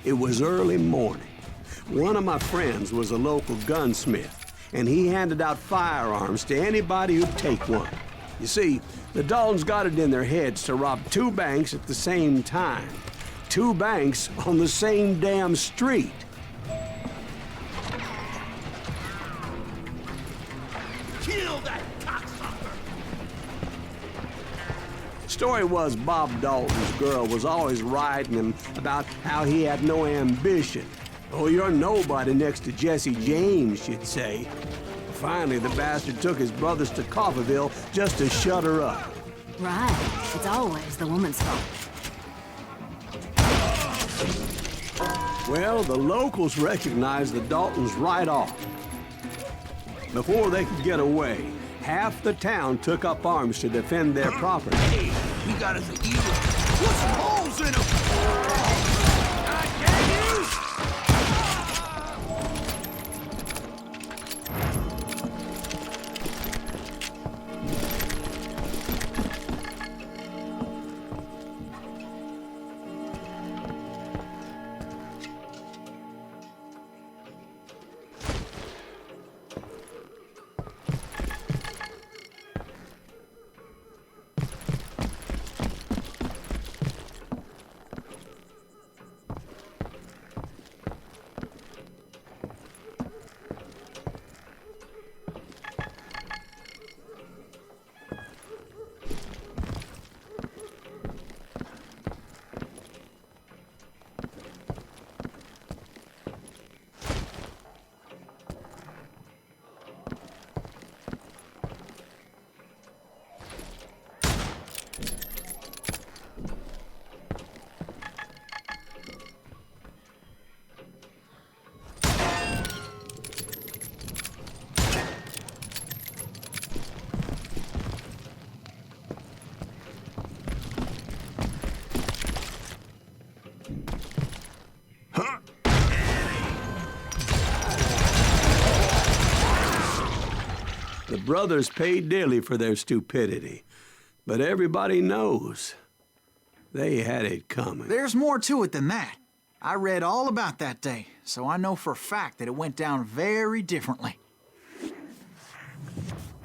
It was early morning. One of my friends was a local gunsmith, and he handed out firearms to anybody who'd take one. You see, the Daltons got it in their heads to rob two banks at the same time. Two banks on the same damn street. Kill that cocksucker! Story was Bob Dalton's girl was always riding him about how he had no ambition. Oh, you're nobody next to Jesse James, she'd say. Finally, the bastard took his brothers to Coffeyville just to shut her up. Right. It's always the woman's fault. Well, the locals recognized the Daltons right off. Before they could get away, half the town took up arms to defend their property. Hey, he got us an eagle. Put some holes in him! God damn you! The brothers paid dearly for their stupidity, but everybody knows they had it coming. There's more to it than that. I read all about that day, so I know for a fact that it went down very differently.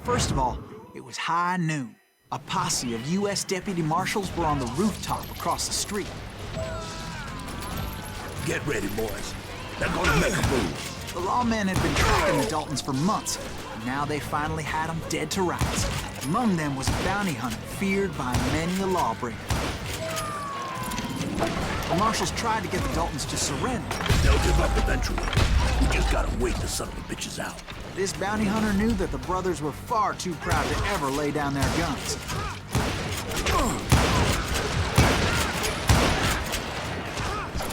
First of all, it was high noon. A posse of U.S. deputy marshals were on the rooftop across the street. Get ready, boys. They're gonna make a move. The lawmen had been tracking the Daltons for months, and now they finally had them dead to rights. Among them was a bounty hunter feared by many a lawbreaker. The marshals tried to get the Daltons to surrender. They'll give up eventually. We just gotta wait the son of the bitches out. This bounty hunter knew that the brothers were far too proud to ever lay down their guns.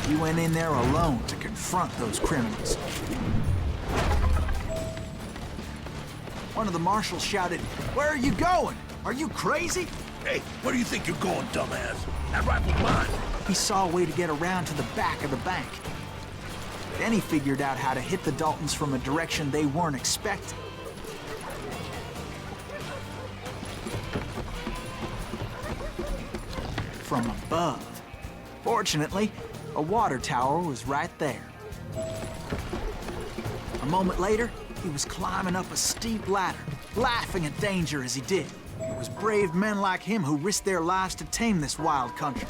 He went in there alone to confront those criminals. One of the marshals shouted, "Where are you going? Are you crazy?" Hey, where do you think you're going, dumbass? That rifle's mine. He saw a way to get around to the back of the bank. Then he figured out how to hit the Daltons from a direction they weren't expecting. From above. Fortunately, a water tower was right there. A moment later, he was climbing up a steep ladder, laughing at danger as he did. It was brave men like him who risked their lives to tame this wild country.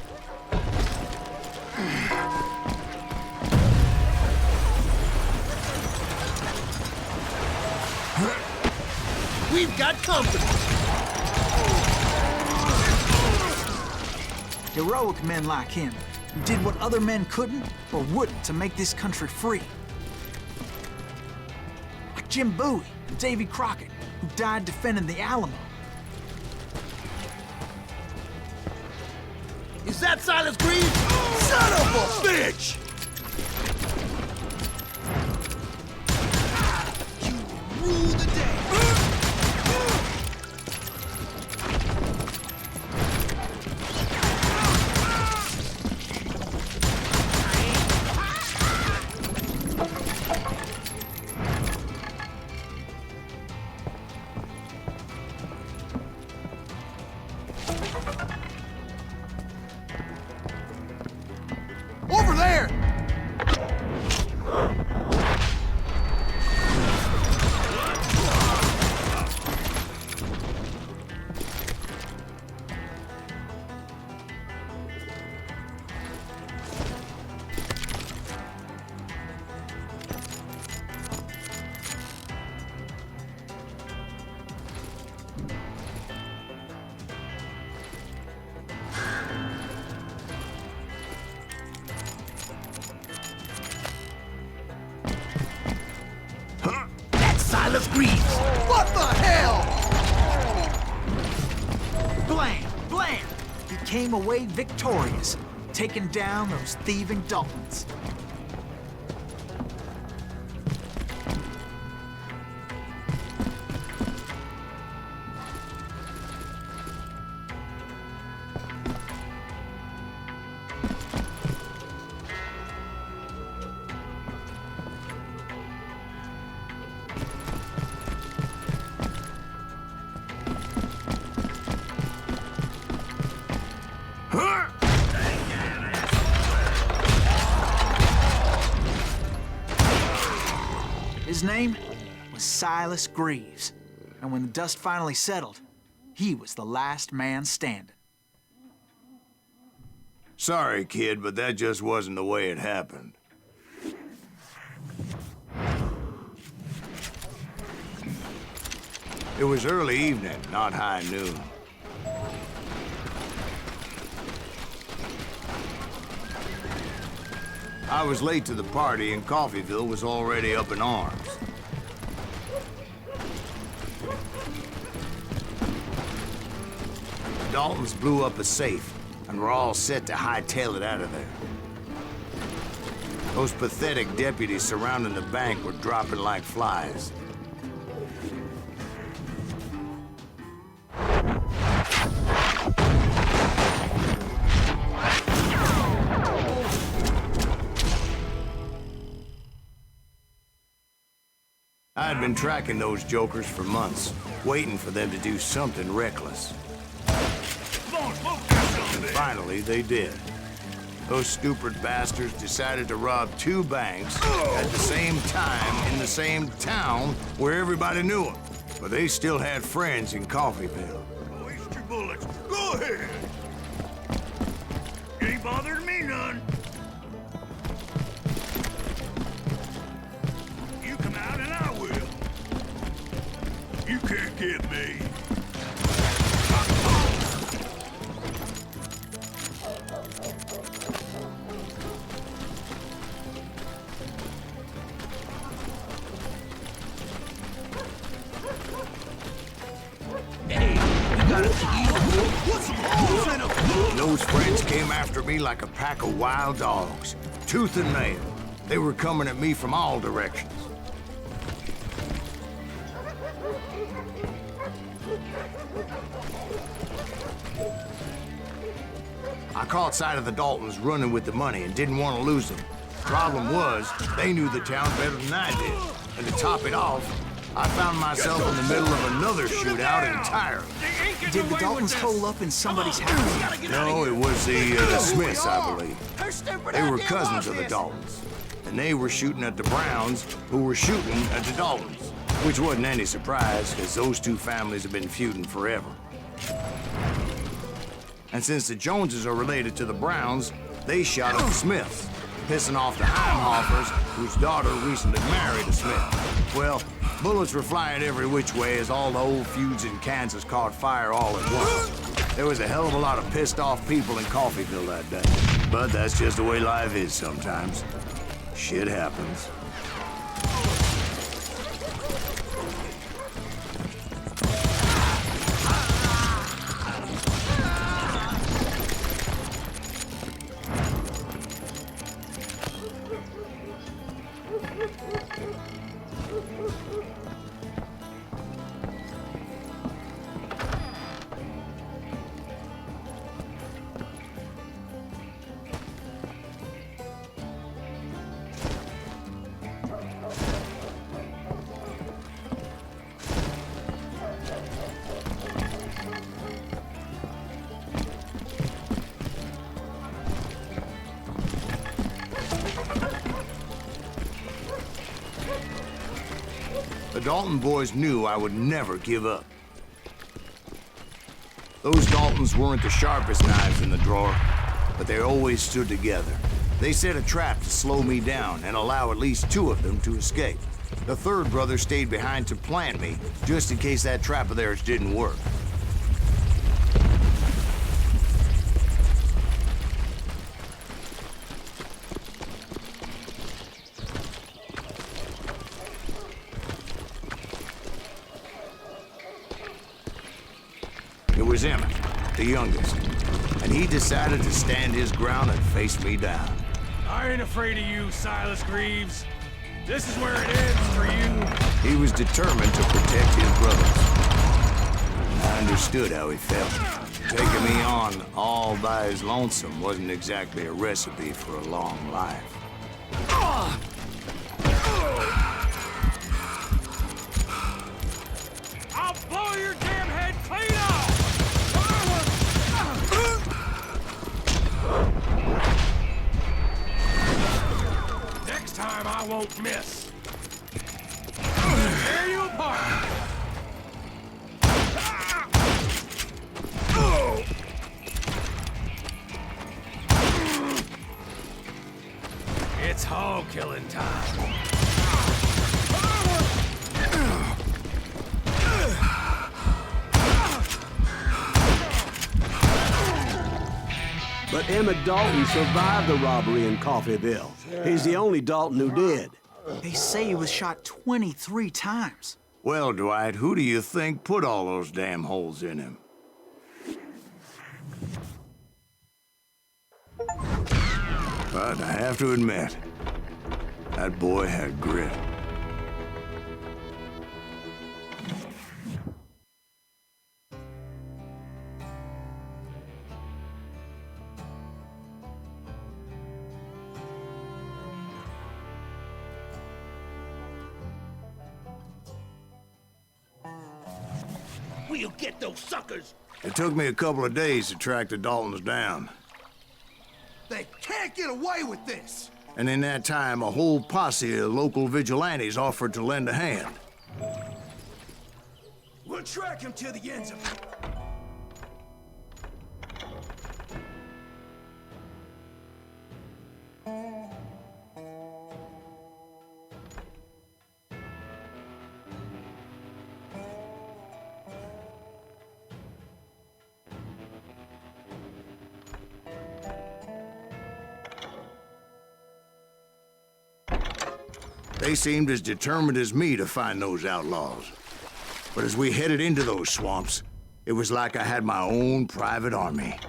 We've got company. Heroic men like him, who did what other men couldn't or wouldn't to make this country free. Like Jim Bowie and Davy Crockett, who died defending the Alamo. Is that Silas Green? Son of a bitch! You rule the day. Over there! Silas Greaves. What the hell? Blam! Blam! He came away victorious, taking down those thieving Daltons. His name was Silas Greaves, and when the dust finally settled, he was the last man standing. Sorry, kid, but that just wasn't the way it happened. It was early evening, not high noon. I was late to the party, and Coffeyville was already up in arms. The Daltons blew up a safe, and were all set to hightail it out of there. Those pathetic deputies surrounding the bank were dropping like flies. I had been tracking those jokers for months, waiting for them to do something reckless. And finally, they did. Those stupid bastards decided to rob 2 banks at the same time in the same town where everybody knew them. But they still had friends in Coffeyville. Waste your bullets. Go ahead. Ain't bothering me none. You come out and I will. You can't get me. Those friends came after me like a pack of wild dogs, tooth and nail. They were coming at me from all directions. I caught sight of the Daltons running with the money and didn't want to lose them. Problem was, they knew the town better than I did. And to top it off, I found myself in the middle of another shootout entirely. Did the Daltons hole up in somebody's house? No, it was the Smiths, I believe. They were cousins of the Daltons. And they were shooting at the Browns, who were shooting at the Daltons. Which wasn't any surprise, because those 2 families have been feuding forever. And since the Joneses are related to the Browns, they shot at the Smiths, pissing off the Heimhoffers, whose daughter recently married a Smith. Well, bullets were flying every which way as all the old feuds in Kansas caught fire all at once. There was a hell of a lot of pissed off people in Coffeyville that day. But that's just the way life is sometimes. Shit happens. The Dalton boys knew I would never give up. Those Daltons weren't the sharpest knives in the drawer, but they always stood together. They set a trap to slow me down and allow at least 2 of them to escape. The 3rd brother stayed behind to plant me, just in case that trap of theirs didn't work. It was Emmett, the youngest, and he decided to stand his ground and face me down. I ain't afraid of you, Silas Greaves. This is where it ends for you. He was determined to protect his brothers. I understood how he felt. Taking me on all by his lonesome wasn't exactly a recipe for a long life. I'll blow your damn head clean off! Next time I won't miss. Tear you apart! It's hog killing time. But Emmett Dalton survived the robbery in Coffeyville. He's the only Dalton who did. They say he was shot 23 times. Well, Dwight, who do you think put all those damn holes in him? But I have to admit, that boy had grit. We'll get those suckers. It took me a couple of days to track the Daltons down. They can't get away with this. And in that time, a whole posse of local vigilantes offered to lend a hand. We'll track him to the ends of it. They seemed as determined as me to find those outlaws. But as we headed into those swamps, it was like I had my own private army.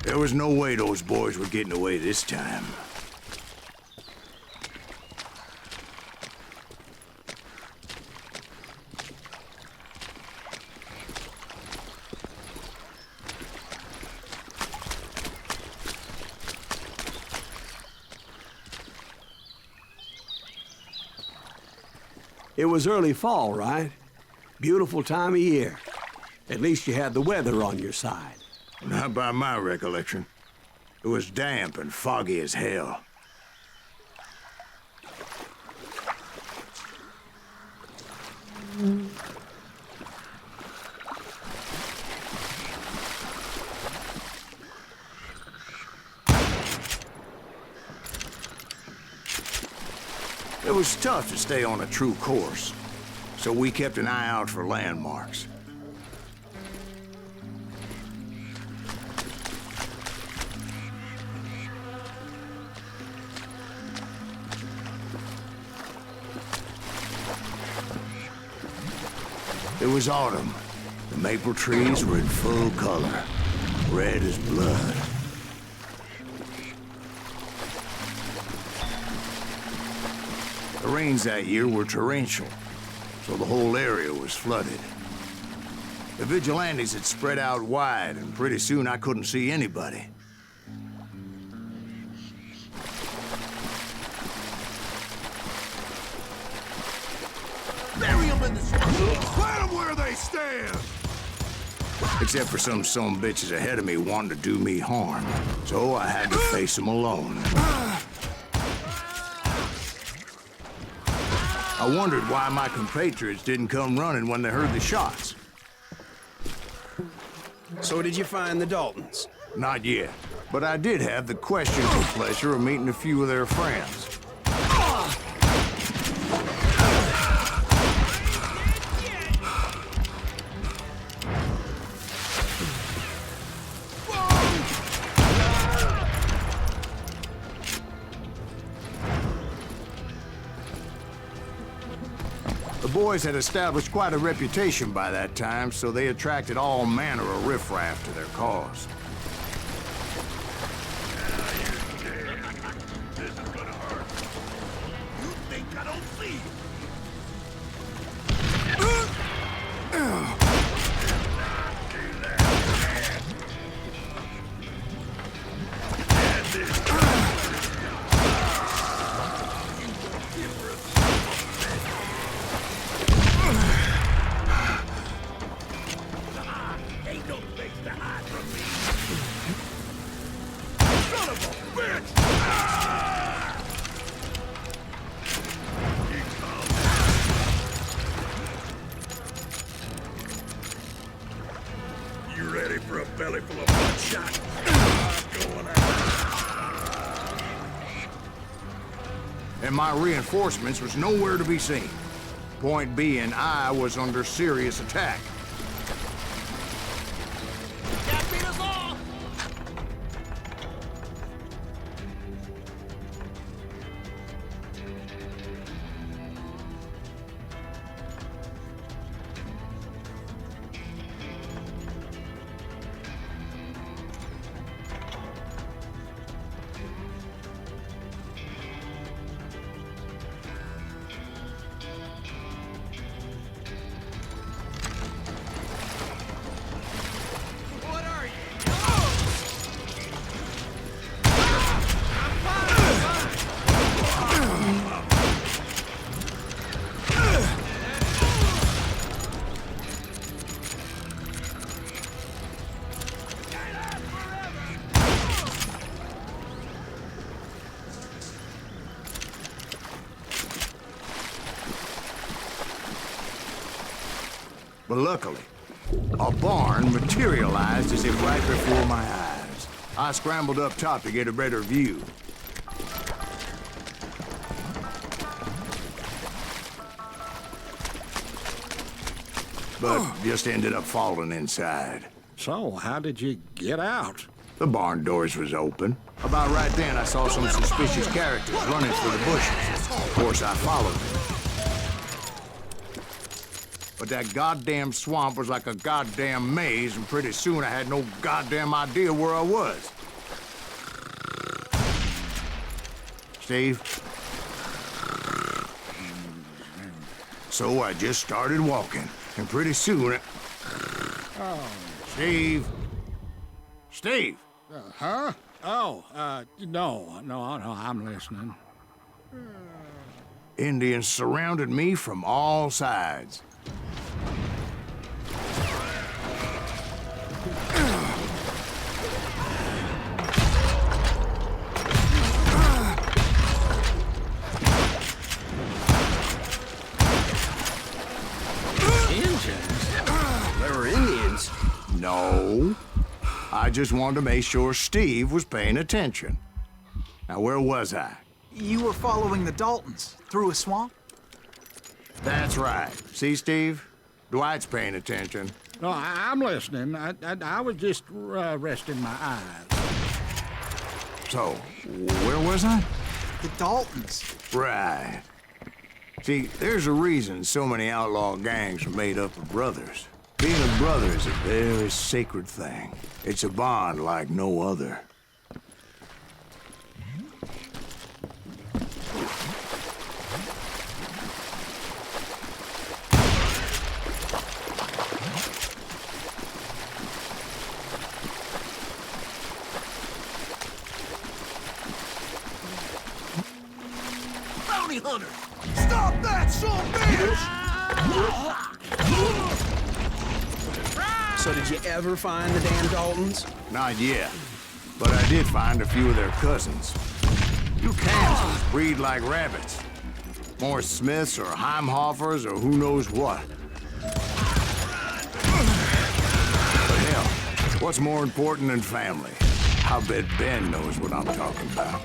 There was no way those boys were getting away this time. It was early fall, right? Beautiful time of year. At least you had the weather on your side. Not by my recollection. It was damp and foggy as hell. It was tough to stay on a true course, so we kept an eye out for landmarks. It was autumn. The maple trees were in full color, red as blood. The rains that year were torrential, so the whole area was flooded. The vigilantes had spread out wide, and pretty soon I couldn't see anybody. Bury them in the swamp. Plant them where they stand. Except for some bitches ahead of me wanting to do me harm. So I had to face them alone. I wondered why my compatriots didn't come running when they heard the shots. So did you find the Daltons? Not yet, but I did have the questionable pleasure of meeting a few of their friends. The boys had established quite a reputation by that time, so they attracted all manner of riffraff to their cause. This is gonna hurt. You think I don't see you? Ain't no place to hide from me. Son of a bitch! You ready for a belly full of bloodshot? I'm going out. And my reinforcements was nowhere to be seen. Point being, I was under serious attack. But luckily, a barn materialized as if right before my eyes. I scrambled up top to get a better view. But just ended up falling inside. So, how did you get out? The barn doors was open. About right then, I saw some suspicious characters running through the bushes. Of course, I followed them. But that goddamn swamp was like a goddamn maze, and pretty soon I had no goddamn idea where I was. Steve? So I just started walking, and pretty soon Steve? Steve! Huh? Oh, no, I'm listening. Indians surrounded me from all sides. No. I just wanted to make sure Steve was paying attention. Now, where was I? You were following the Daltons through a swamp? That's right. See, Steve? Dwight's paying attention. No, I'm listening. I was just resting my eyes. So, where was I? The Daltons. Right. See, there's a reason so many outlaw gangs are made up of brothers. Being a brother is a very sacred thing. It's a bond like no other. Bounty hunter! Stop that, son bitch! So did you ever find the damn Daltons? Not yet, but I did find a few of their cousins. You Kansans breed like rabbits. More Smiths or Heimhoffers or who knows what. But hell, What's more important than family? I bet Ben knows what I'm talking about.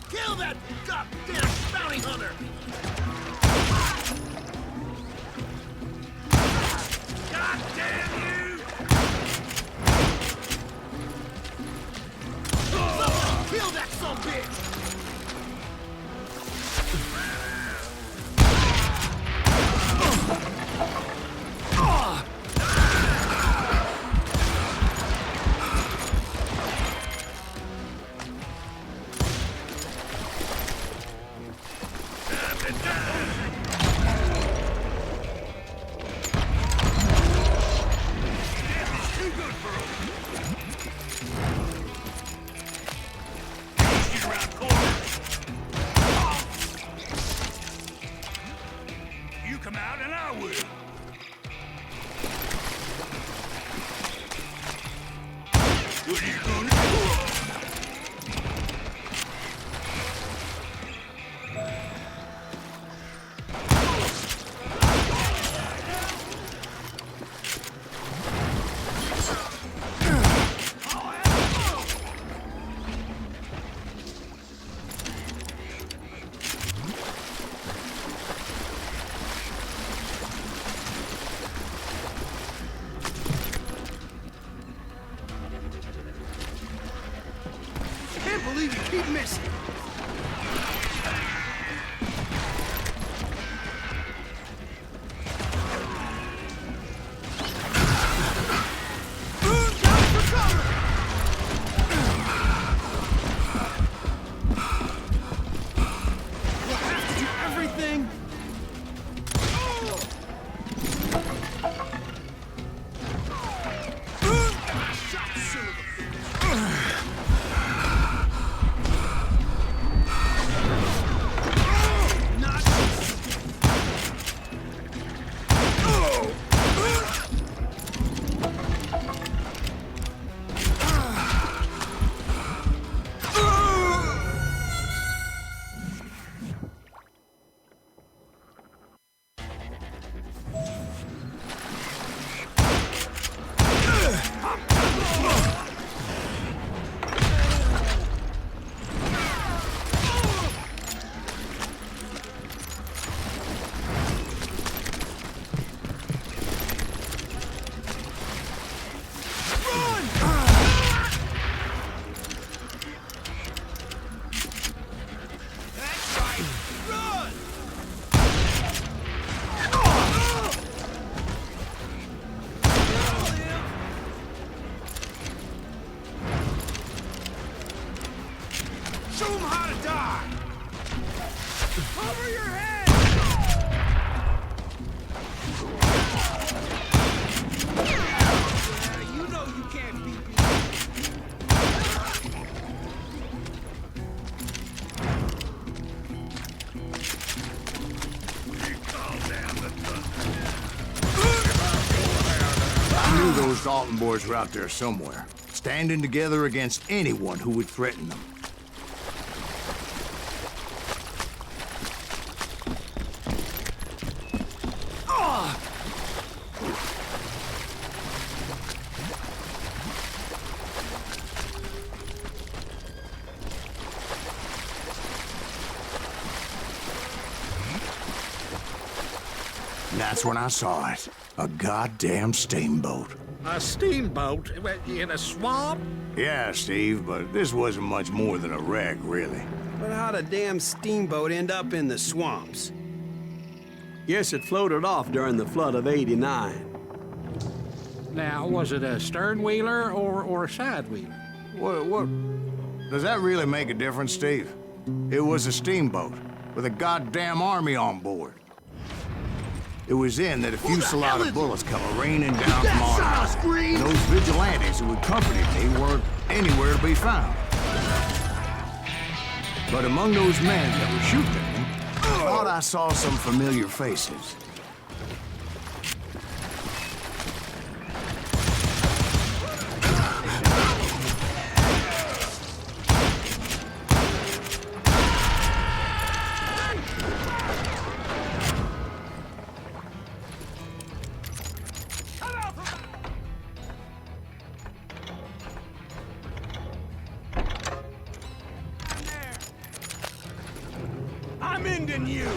Kill that goddamn bounty hunter! God damn you! Someone kill that sumbitch! You come out and I will. What are you gonna do? I can't believe you keep missing. We'll have to do everything. Shot, son of a bitch. That's right. Run! Show him how to die! Cover your head! Yeah, you know you can't beat me. I knew those Dalton boys were out there somewhere, standing together against anyone who would threaten them. That's when I saw it. A goddamn steamboat. A steamboat in a swamp? Yeah, Steve, but this wasn't much more than a wreck, really. But how'd a damn steamboat end up in the swamps? Guess it floated off during the flood of '89. Now, was it a stern wheeler or a side wheeler? What? Does that really make a difference, Steve? It was a steamboat with a goddamn army on board. It was then that a fusillade of bullets come raining down from on high. And those vigilantes who accompanied me weren't anywhere to be found. But among those men that were shooting at me, I thought I saw some familiar faces. I'm ending you!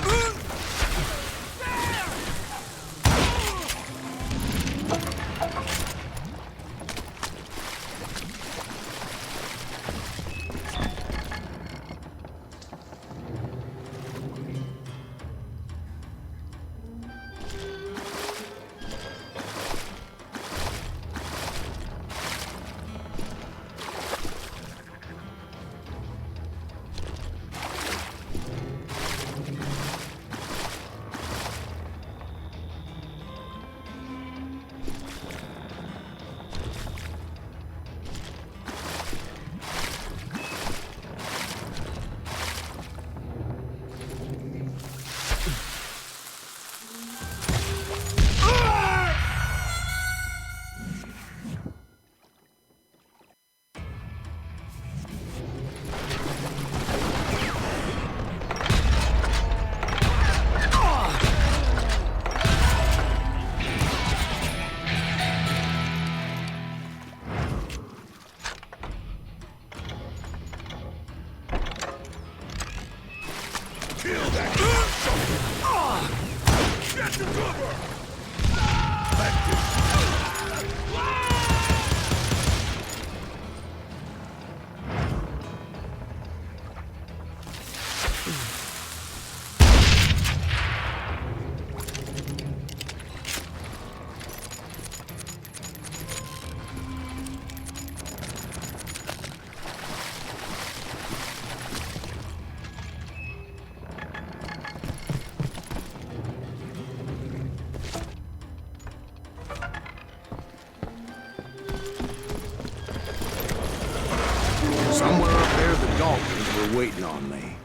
Somewhere up there, the Daltons were waiting on me.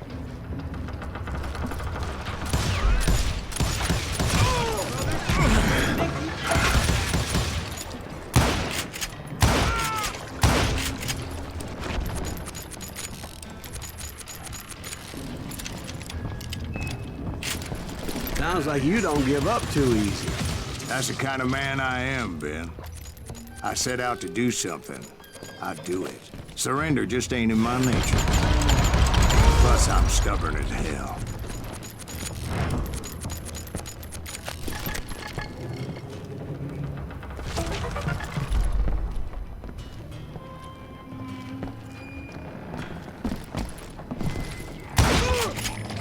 Sounds like you don't give up too easy. That's the kind of man I am, Ben. I set out to do something. I do it. Surrender just ain't in my nature. Plus, I'm stubborn as hell.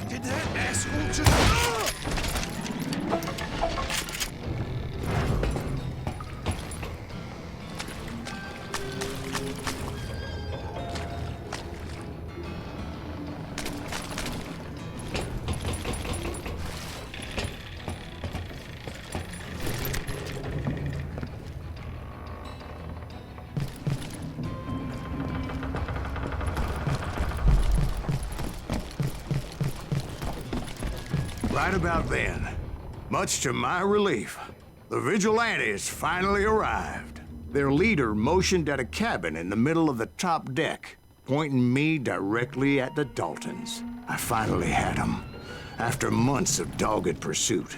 Did that asshole just... Right about then, much to my relief, the vigilantes finally arrived. Their leader motioned at a cabin in the middle of the top deck, pointing me directly at the Daltons. I finally had them, after months of dogged pursuit.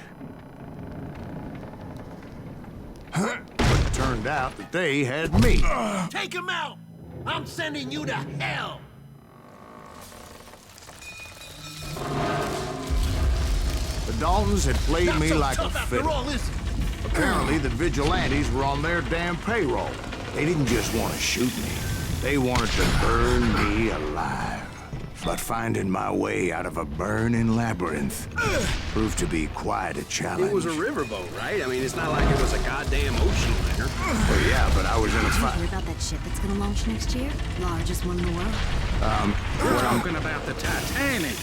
But it turned out that they had me. Take him out! I'm sending you to hell! The Daltons had played Not me so like a tough after fiddle. all, is it? Apparently, the vigilantes were on their damn payroll. They didn't just want to shoot me. They wanted to burn me alive. But finding my way out of a burning labyrinth proved to be quite a challenge. It was a riverboat, right? I mean, it's not like it was a goddamn ocean liner. Well, yeah, but I was in a Did you fight. hear about that ship that's gonna launch next year? Largest one in the world. We're talking about the Titanic.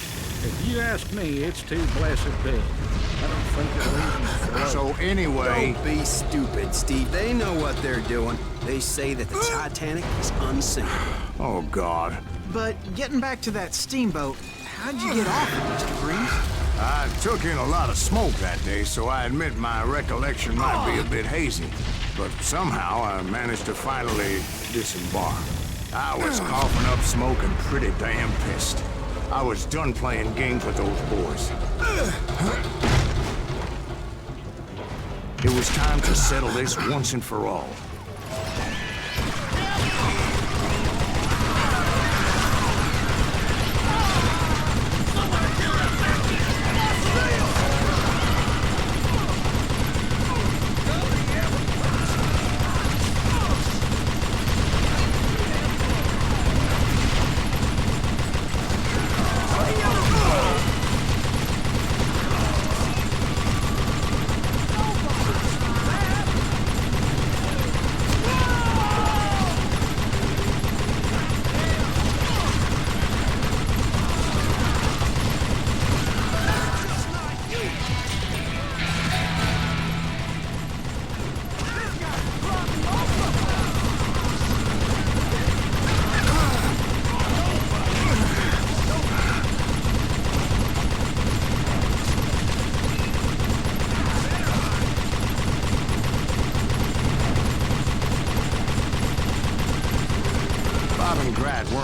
If you ask me, it's too blessed big. I don't think it'll even float. So anyway, Don't be stupid, Steve. They know what they're doing. They say that the Titanic is unsinkable. oh God. But getting back to that steamboat, how'd you get off it, Mr. Greaves? I took in a lot of smoke that day, so I admit my recollection might be a bit hazy. But somehow I managed to finally disembark. I was coughing up smoke and pretty damn pissed. I was done playing games with those boys. It was time to settle this once and for all.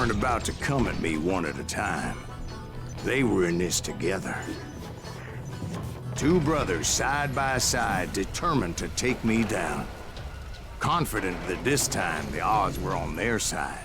weren't about to come at me one at a time. They were in this together. Two brothers side by side, determined to take me down. Confident that this time the odds were on their side.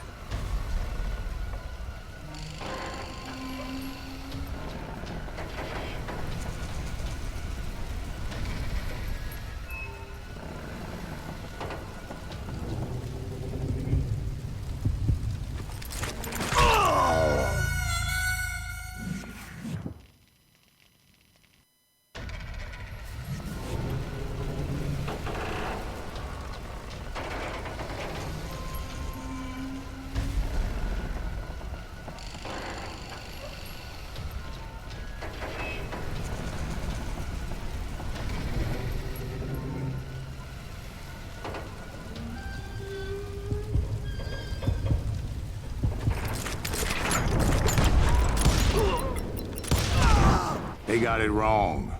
They got it wrong.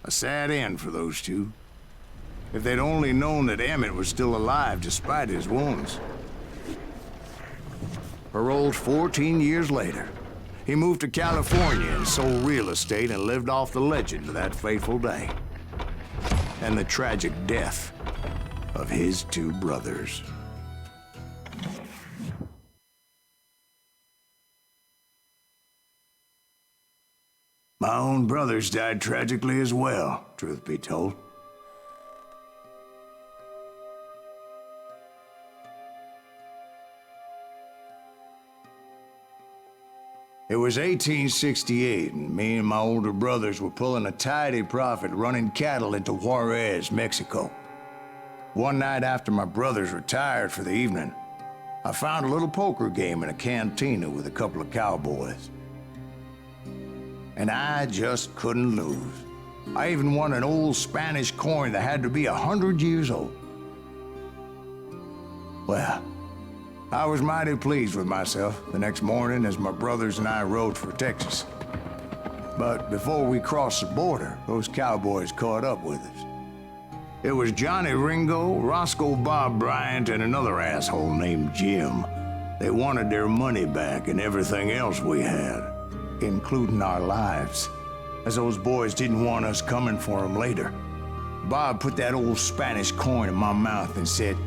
A sad end for those two. If they'd only known that Emmett was still alive despite his wounds. Paroled 14 years later, he moved to California and sold real estate and lived off the legend of that fateful day. And the tragic death of his two brothers. My own brothers died tragically as well, truth be told. It was 1868, and me and my older brothers were pulling a tidy profit running cattle into Juarez, Mexico. One night after my brothers retired for the evening, I found a little poker game in a cantina with a couple of cowboys. And I just couldn't lose. I even won an old Spanish coin that had to be 100 years old. Well, I was mighty pleased with myself the next morning as my brothers and I rode for Texas. But before we crossed the border, those cowboys caught up with us. It was Johnny Ringo, Roscoe Bob Bryant, and another asshole named Jim. They wanted their money back and everything else we had, including our lives, as those boys didn't want us coming for them later. Bob put that old Spanish coin in my mouth and said,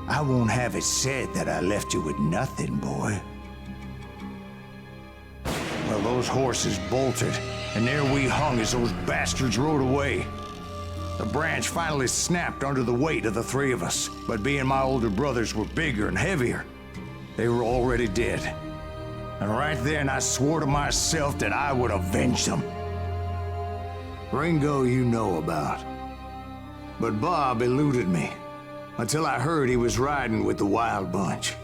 "I won't have it said that I left you with nothing, boy." Well, those horses bolted, and there we hung as those bastards rode away. The branch finally snapped under the weight of the three of us, but being my older brothers were bigger and heavier, they were already dead. And right then, I swore to myself that I would avenge them. Ringo you know about. But Bob eluded me, until I heard he was riding with the Wild Bunch.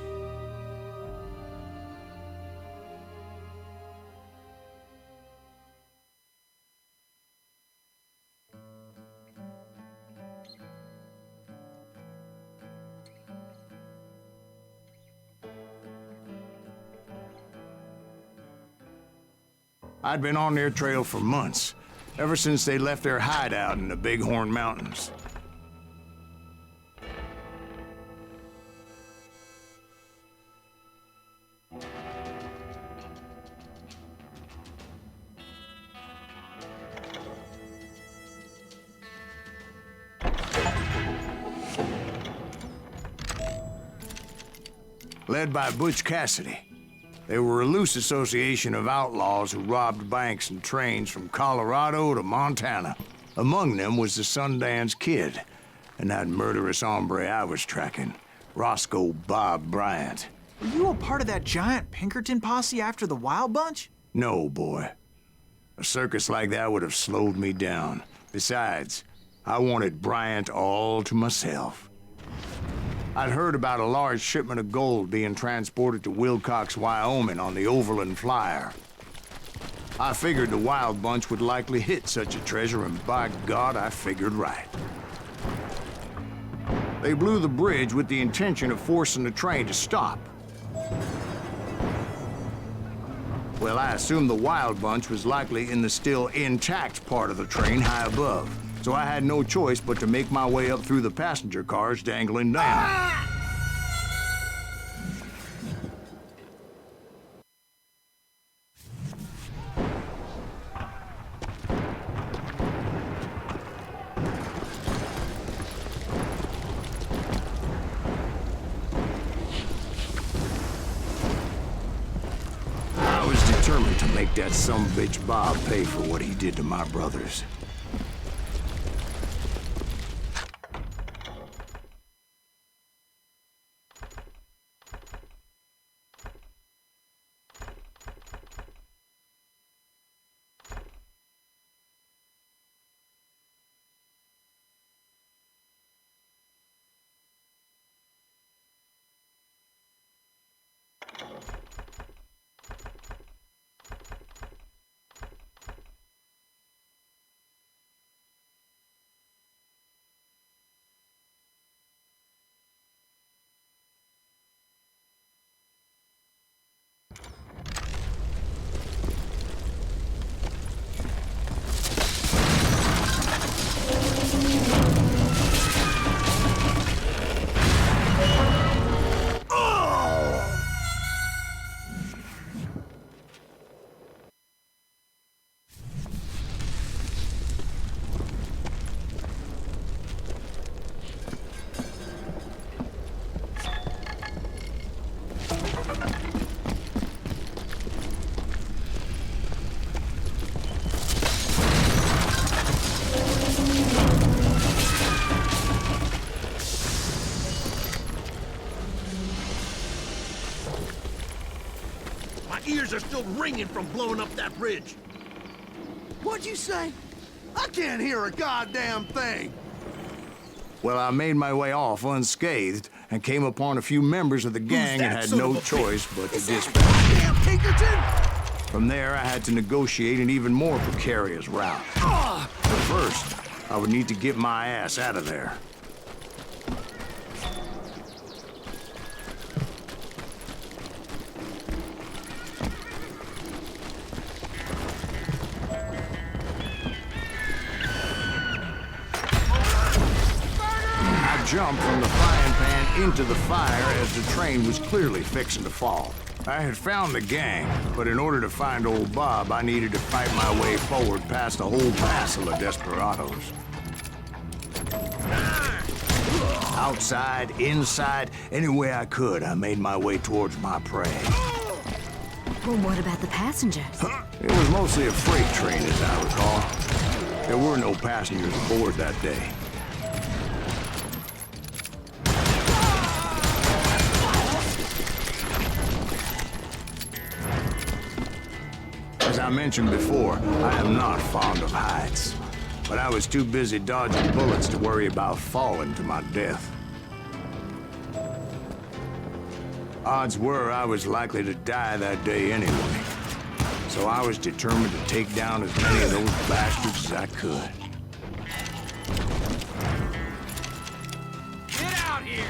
I'd been on their trail for months, ever since they left their hideout in the Bighorn Mountains. Led by Butch Cassidy. They were a loose association of outlaws who robbed banks and trains from Colorado to Montana. Among them was the Sundance Kid, and that murderous hombre I was tracking, Roscoe Bob Bryant. Were you a part of that giant Pinkerton posse after the Wild Bunch? No, boy. A circus like that would have slowed me down. Besides, I wanted Bryant all to myself. I'd heard about a large shipment of gold being transported to Wilcox, Wyoming on the Overland Flyer. I figured the Wild Bunch would likely hit such a treasure, and by God, I figured right. They blew the bridge with the intention of forcing the train to stop. Well, I assumed the Wild Bunch was likely in the still intact part of the train high above. So I had no choice but to make my way up through the passenger cars dangling down. to make that sumbitch Bob pay for what he did to my brothers. My ears are still ringing from blowing up that bridge. What'd you say? I can't hear a goddamn thing. Well, I made my way off unscathed and came upon a few members of the gang and that had son no of a choice but to Is that dispatch. goddamn Pinkerton? From there, I had to negotiate an even more precarious route. But first, I would need to get my ass out of there. I jumped from the frying pan into the fire as the train was clearly fixing to fall. I had found the gang, but in order to find old Bob, I needed to fight my way forward past a whole passel of desperados. Outside, inside, any way I could, I made my way towards my prey. Well, what about the passengers? It was mostly a freight train, as I recall. There were no passengers aboard that day. As I mentioned before, I am not fond of heights. But I was too busy dodging bullets to worry about falling to my death. Odds were I was likely to die that day anyway. So I was determined to take down as many of those bastards as I could. Get out here!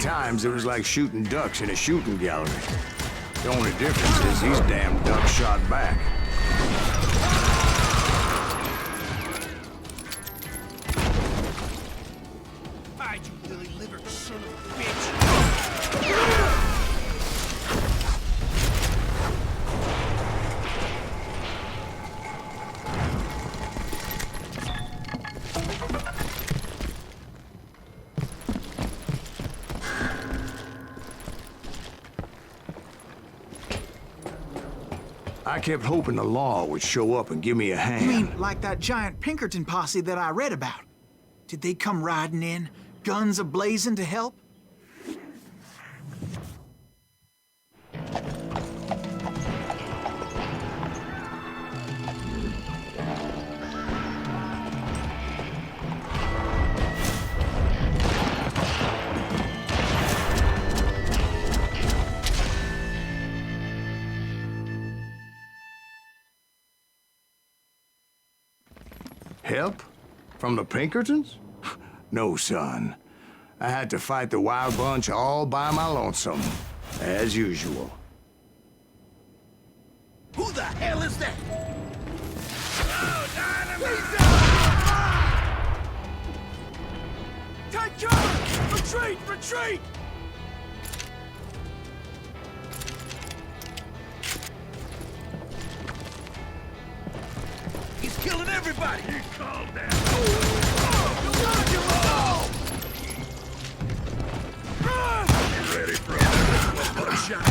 Times it was like shooting ducks in a shooting gallery. The only difference is these damn ducks shot back. Hide, you lily-livered son of a bitch. I kept hoping the law would show up and give me a hand. You mean like that giant Pinkerton posse that I read about? Did they come riding in, guns a-blazing to help? Help? From the Pinkertons? No, son. I had to fight the wild bunch all by my lonesome, as usual. Who the hell is that? Take cover! Retreat! Retreat! Everybody, calm down. You ready for a buckshot?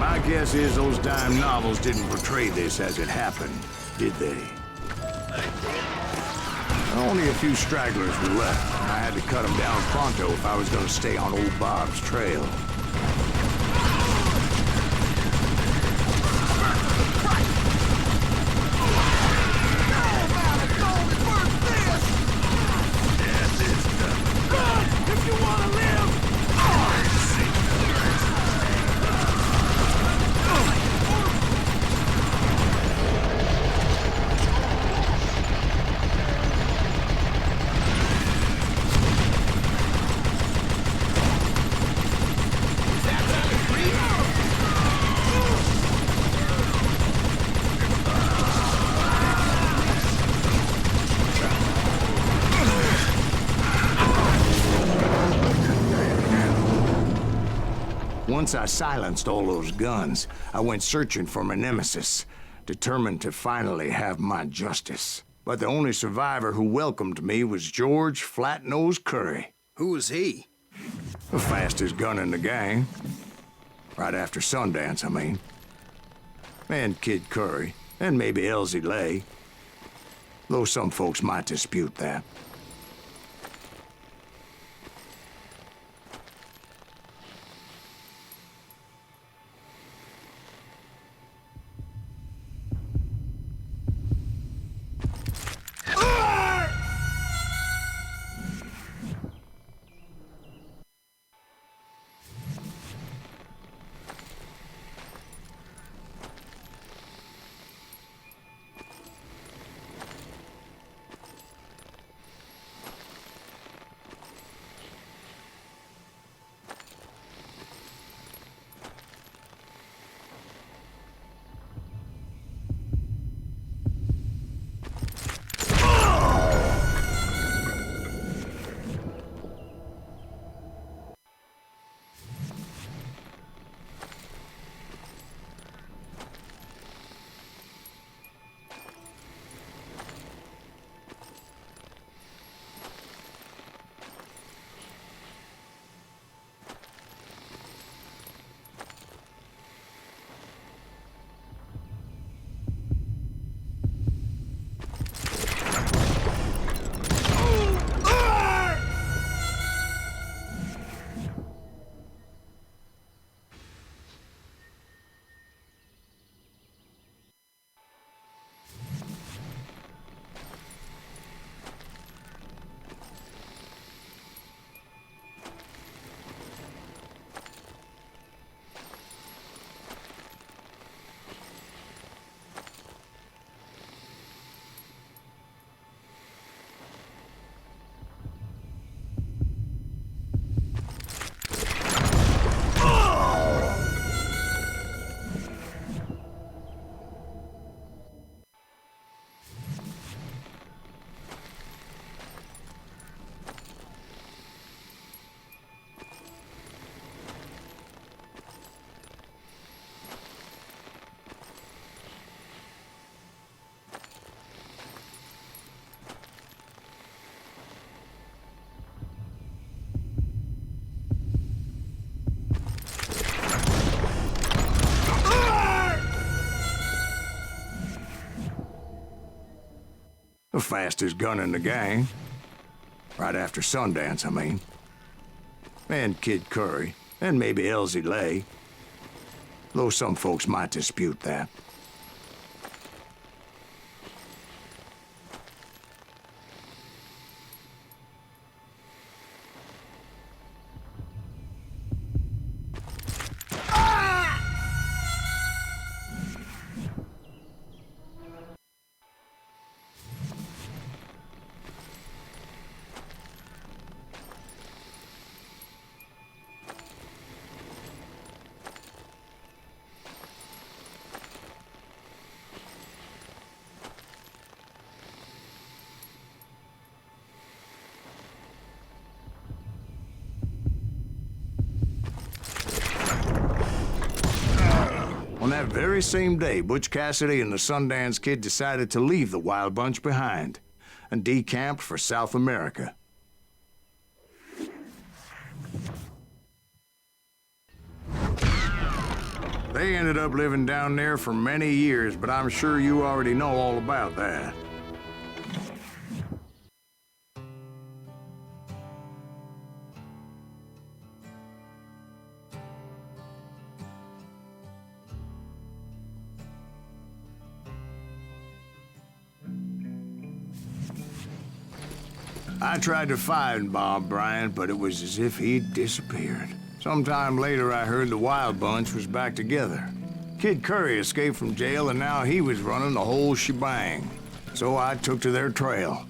My guess is those dime novels didn't portray this as it happened, did they? Only a few stragglers were left. I had to cut them down pronto if I was going to stay on old Bob's trail. Once I silenced all those guns, I went searching for my nemesis, determined to finally have my justice. But the only survivor who welcomed me was George Flat-Nose Curry. Who was he? The fastest gun in the gang. Right after Sundance, I mean. And Kid Curry, and maybe Elsie Lay. Though some folks might dispute that. The fastest gun in the gang. Right after Sundance, I mean. And Kid Curry, and maybe Elsie Lay. Though some folks might dispute that. On that very same day, Butch Cassidy and the Sundance Kid decided to leave the Wild Bunch behind and decamped for South America. They ended up living down there for many years, but I'm sure you already know all about that. I tried to find Bob Bryant, but it was as if he'd disappeared. Sometime later, I heard the Wild Bunch was back together. Kid Curry escaped from jail, and now he was running the whole shebang. So I took to their trail,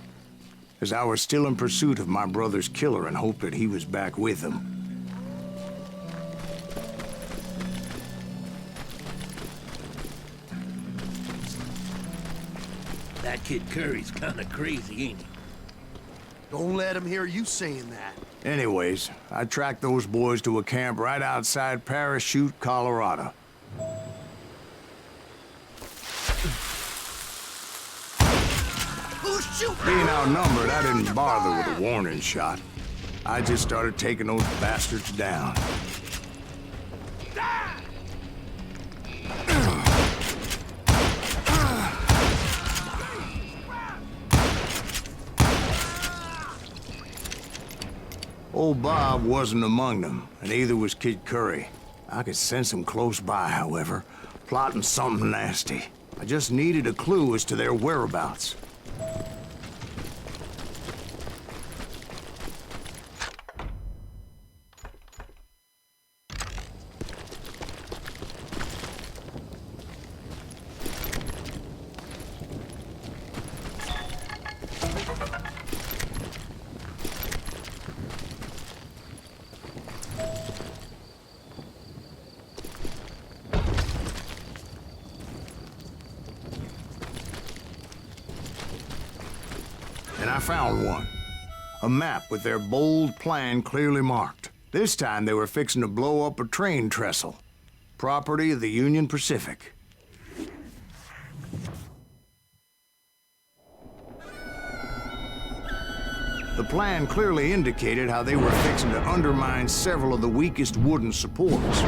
as I was still in pursuit of my brother's killer and hoped that he was back with them. That Kid Curry's kinda crazy, ain't he? Don't let him hear you saying that. Anyways, I tracked those boys to a camp right outside Parachute, Colorado. Who's shooting? Being outnumbered, I didn't bother with a warning shot. I just started taking those bastards down. Old Bob wasn't among them, and neither was Kid Curry. I could sense him close by, however, plotting something nasty. I just needed a clue as to their whereabouts. And I found one. A map with their bold plan clearly marked. This time they were fixing to blow up a train trestle. Property of the Union Pacific. The plan clearly indicated how they were fixing to undermine several of the weakest wooden supports.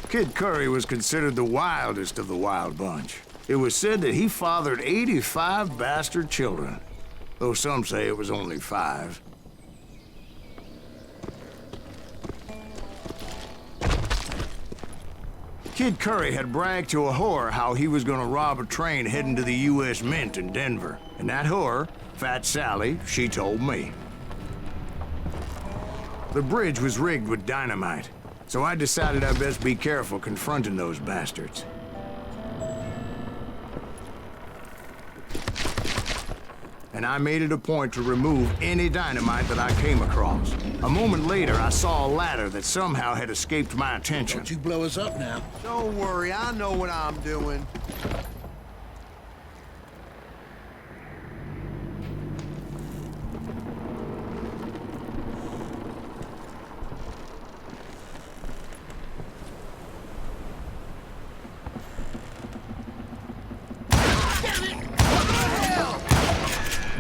Kid Curry was considered the wildest of the Wild Bunch. It was said that he fathered 85 bastard children, though some say it was only 5. Kid Curry had bragged to a whore how he was gonna rob a train heading to the U.S. Mint in Denver. And that whore, Fat Sally, she told me. The bridge was rigged with dynamite. So I decided I'd best be careful confronting those bastards. And I made it a point to remove any dynamite that I came across. A moment later, I saw a ladder that somehow had escaped my attention. Don't you blow us up now. Don't worry, I know what I'm doing.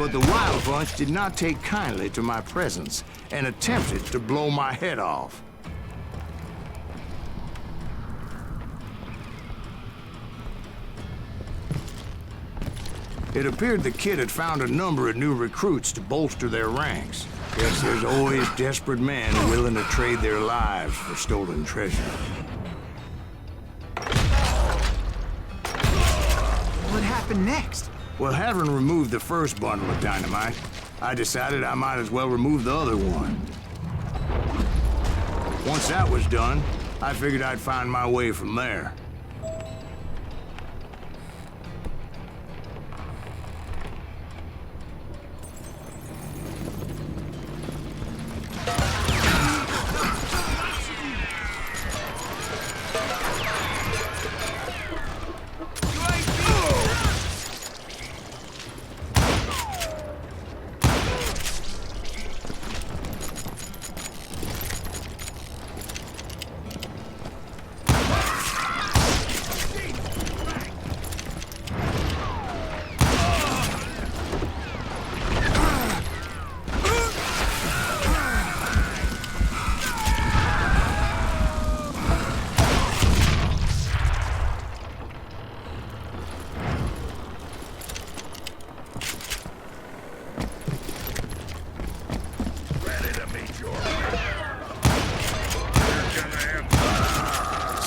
But the Wild Bunch did not take kindly to my presence and attempted to blow my head off. It appeared the kid had found a number of new recruits to bolster their ranks. Guess there's always desperate men willing to trade their lives for stolen treasure. What happened next? Well, having removed the first bundle of dynamite, I decided I might as well remove the other one. Once that was done, I figured I'd find my way from there.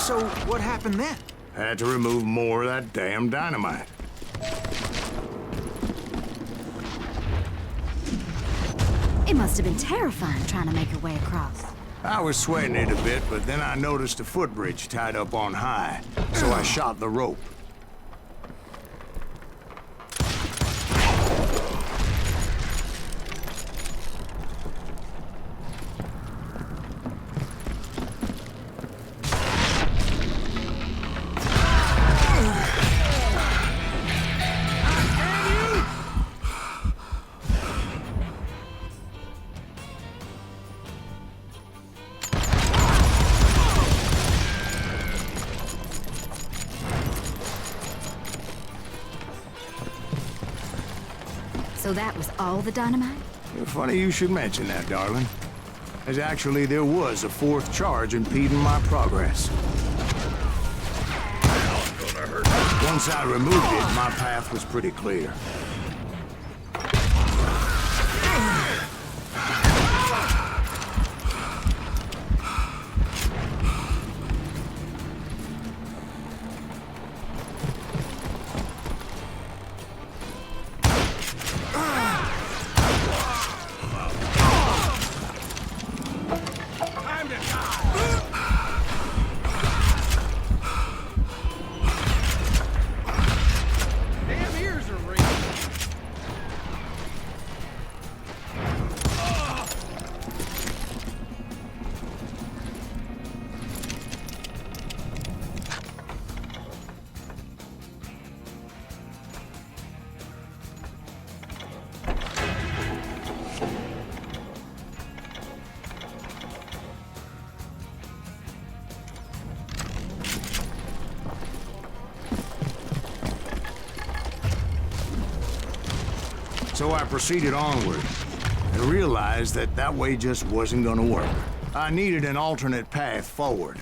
So, what happened then? Had to remove more of that damn dynamite. It must have been terrifying trying to make your way across. I was sweating it a bit, but then I noticed a footbridge tied up on high, so I shot the rope. So that was all the dynamite? Funny you should mention that, darling. As actually, there was a fourth charge impeding my progress. Once I removed it, my path was pretty clear. So I proceeded onward and realized that that way just wasn't gonna work. I needed an alternate path forward.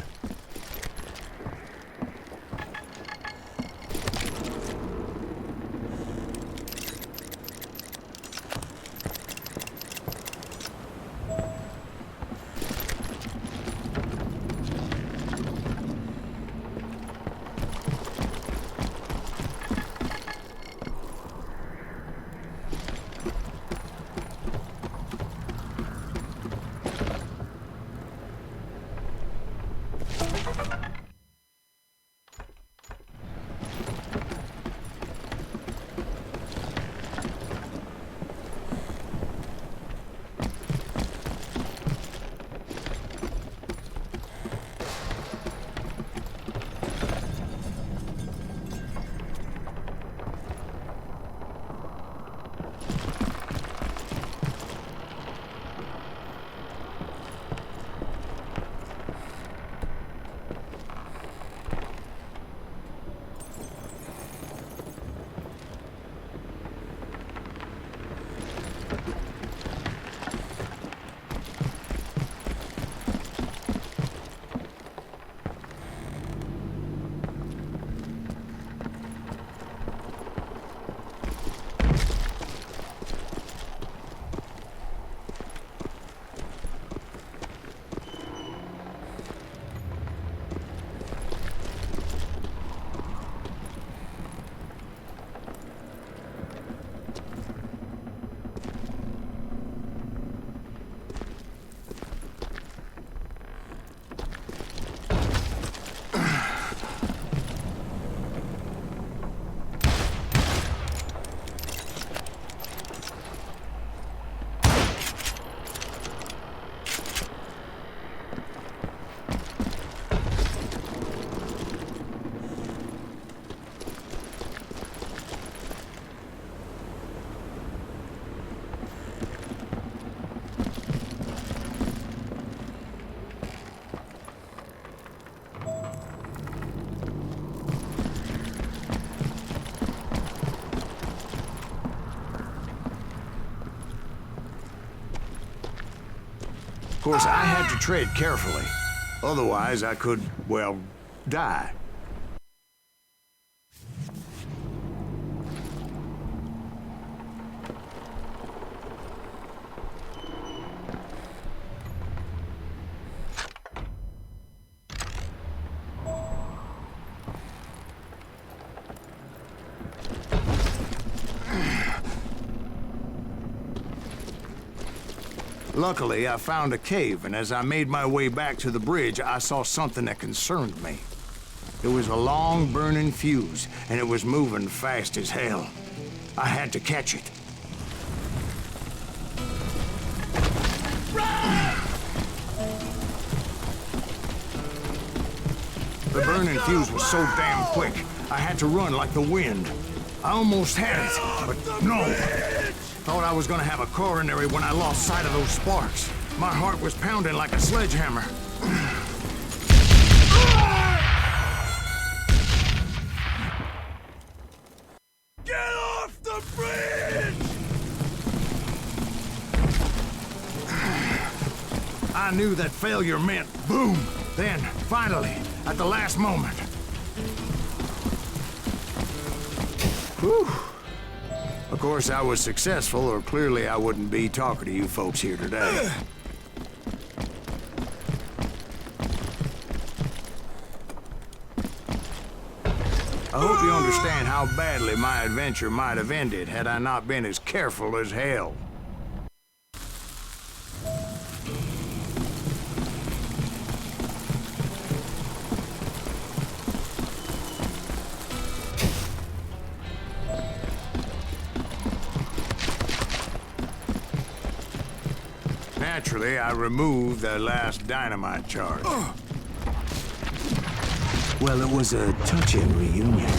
course, I had to tread carefully. Otherwise, I could, well, die. Luckily, I found a cave, and as I made my way back to the bridge, I saw something that concerned me. It was a long, burning fuse, and it was moving fast as hell. I had to catch it. The burning fuse was so damn quick, I had to run like the wind. I almost had it, but no. Thought I was gonna have a coronary when I lost sight of those sparks. My heart was pounding like a sledgehammer. Get off the bridge! I knew that failure meant boom. Then, finally, at the last moment. Whew. Of course, I was successful, or clearly I wouldn't be talking to you folks here today. I hope you understand how badly my adventure might have ended had I not been as careful as hell. Naturally, I removed the last dynamite charge. Well, it was a touching reunion.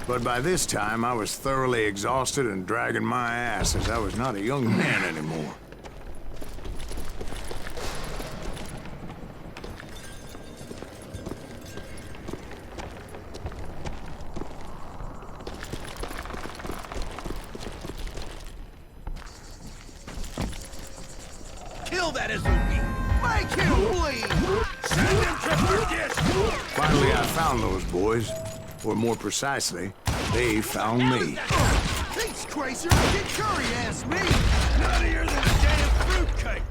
But by this time, I was thoroughly exhausted and dragging my ass as I was not a young man anymore. Kill that Azuki! Make him bleed! Send him to perdition! Finally, I found those boys. Or more precisely, they found me. These crazier than Kid Curry asked me! Nuttier than a damn fruitcake!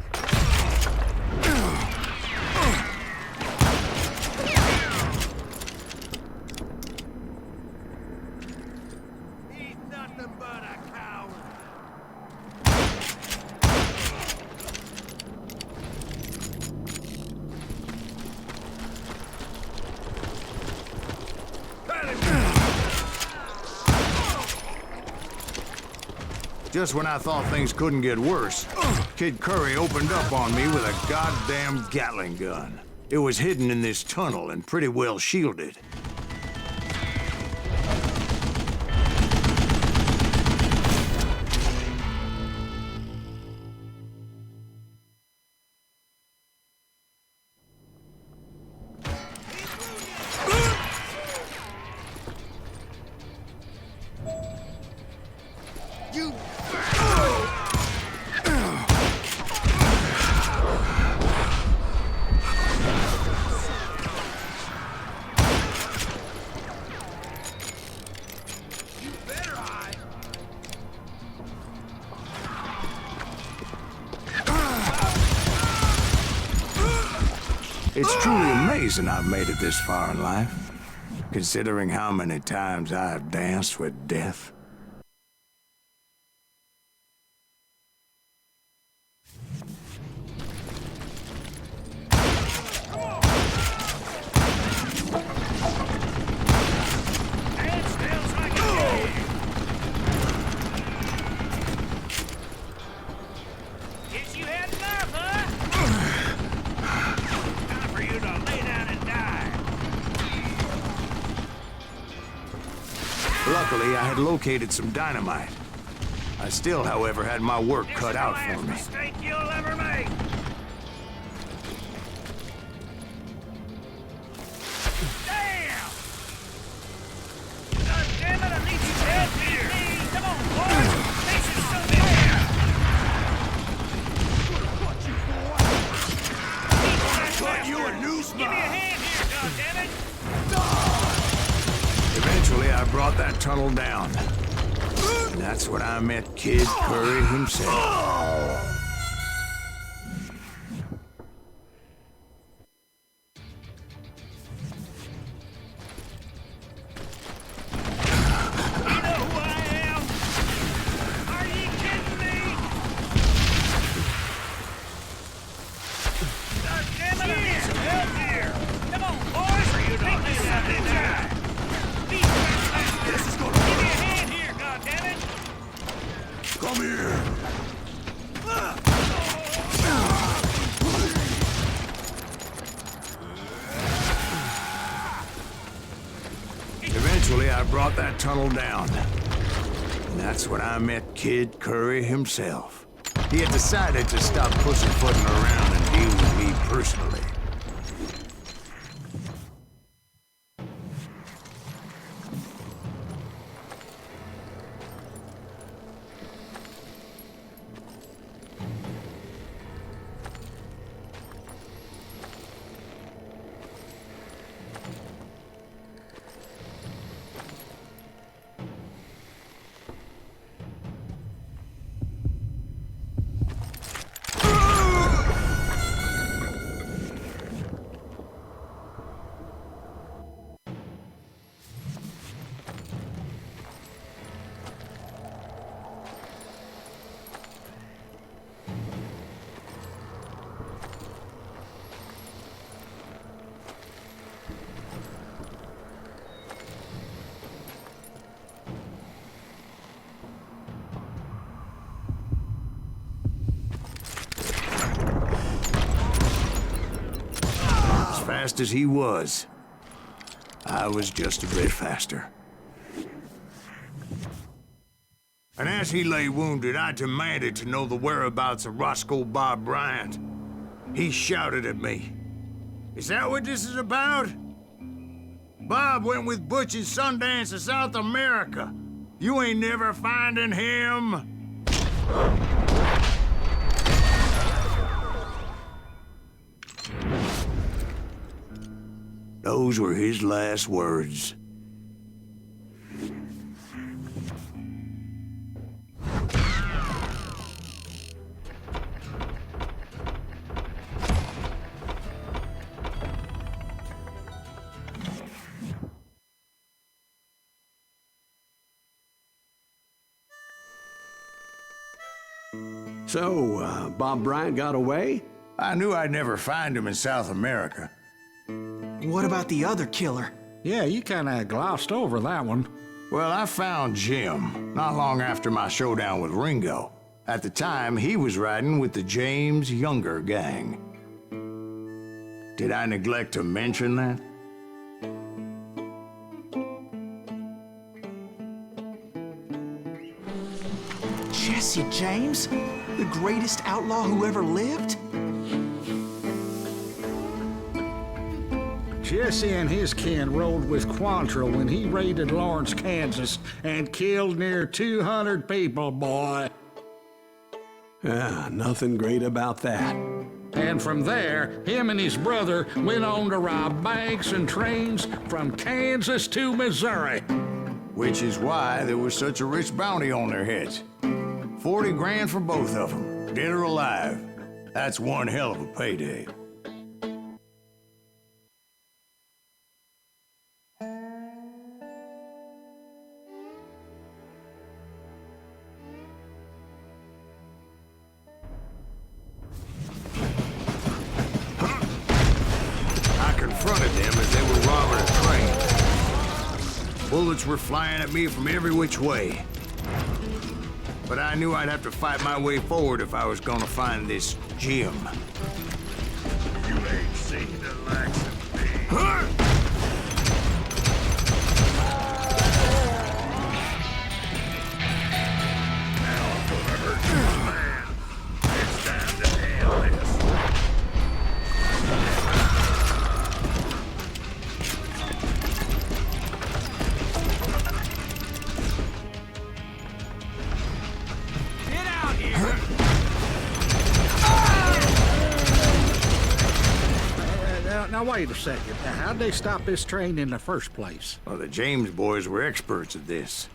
He's nothing but a coward! Just when I thought things couldn't get worse, Kid Curry opened up on me with a goddamn Gatling gun. It was hidden in this tunnel and pretty well shielded. You... better hide. It's truly amazing I've made it this far in life, considering how many times I've danced with death. Luckily, I had located some dynamite. I still, however, had my work cut out for me. Mistake you'll ever make. Damn! God damn it, I need you to help here. Come on, boys. This is so Cut you a new spot. Give me a hand here, goddammit! Eventually, I brought that tunnel down. And that's when I met Kid Curry himself. You know who I am? Are you kidding me? God damn it, I need some help here! Come on, boys! You don't need something now! This is gonna give me a hand here, goddammit! Come here. Eventually, I brought that tunnel down. And that's when I met Kid Curry himself. He had decided to stop pussyfooting around and deal with me personally. Fast as he was, I was just a bit faster. And as he lay wounded, I demanded to know the whereabouts of Roscoe Bob Bryant. He shouted at me. "Is that what this is about? Bob went with Butch and Sundance to South America. You ain't never finding him." Those were his last words. So, Bob Bryant got away? I knew I'd never find him in South America. What about the other killer? Yeah, you kinda glossed over that one. Well, I found Jim not long after my showdown with Ringo. At the time, he was riding with the James Younger gang. Did I neglect to mention that? Jesse James? The greatest outlaw who ever lived? Jesse and his kin rode with Quantrill when he raided Lawrence, Kansas, and killed near 200 people, boy. Nothing great about that. And from there, him and his brother went on to rob banks and trains from Kansas to Missouri. Which is why there was such a rich bounty on their heads. 40 grand for both of them, dead or alive. That's one hell of a payday. Confronted them as they were robbing a train. Bullets were flying at me from every which way. But I knew I'd have to fight my way forward if I was gonna find this Jim. You ain't seen the likes of me. Now, wait a second. Now, how'd they stop this train in the first place? Well, the James boys were experts at this.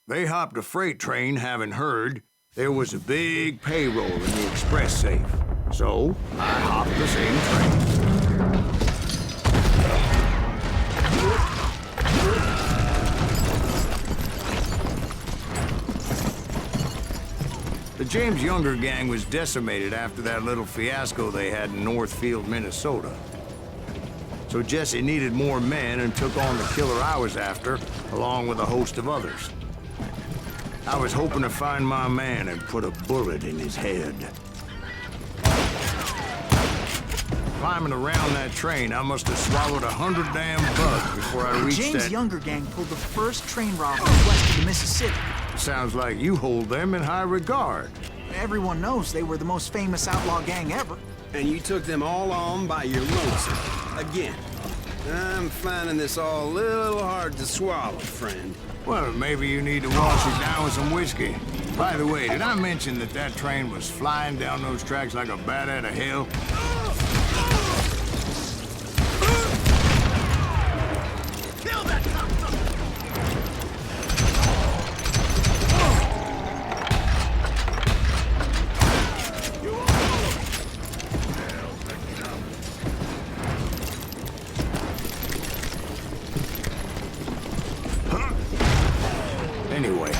They hopped a freight train having heard there was a big payroll in the express safe. So, I hopped the same train. The James Younger gang was decimated after that little fiasco they had in Northfield, Minnesota. So Jesse needed more men and took on the killer I was after, along with a host of others. I was hoping to find my man and put a bullet in his head. Climbing around that train, I must have swallowed 100 damn bugs before I reached James that... Younger gang pulled the first train robbery west of the Mississippi. Sounds like you hold them in high regard. Everyone knows they were the most famous outlaw gang ever. And you took them all on by your lonesome. Again. I'm finding this all a little hard to swallow, friend. Well, maybe you need to wash it down with some whiskey. By the way, did I mention that that train was flying down those tracks like a bat out of hell? Kill that cocksucker! Anyway,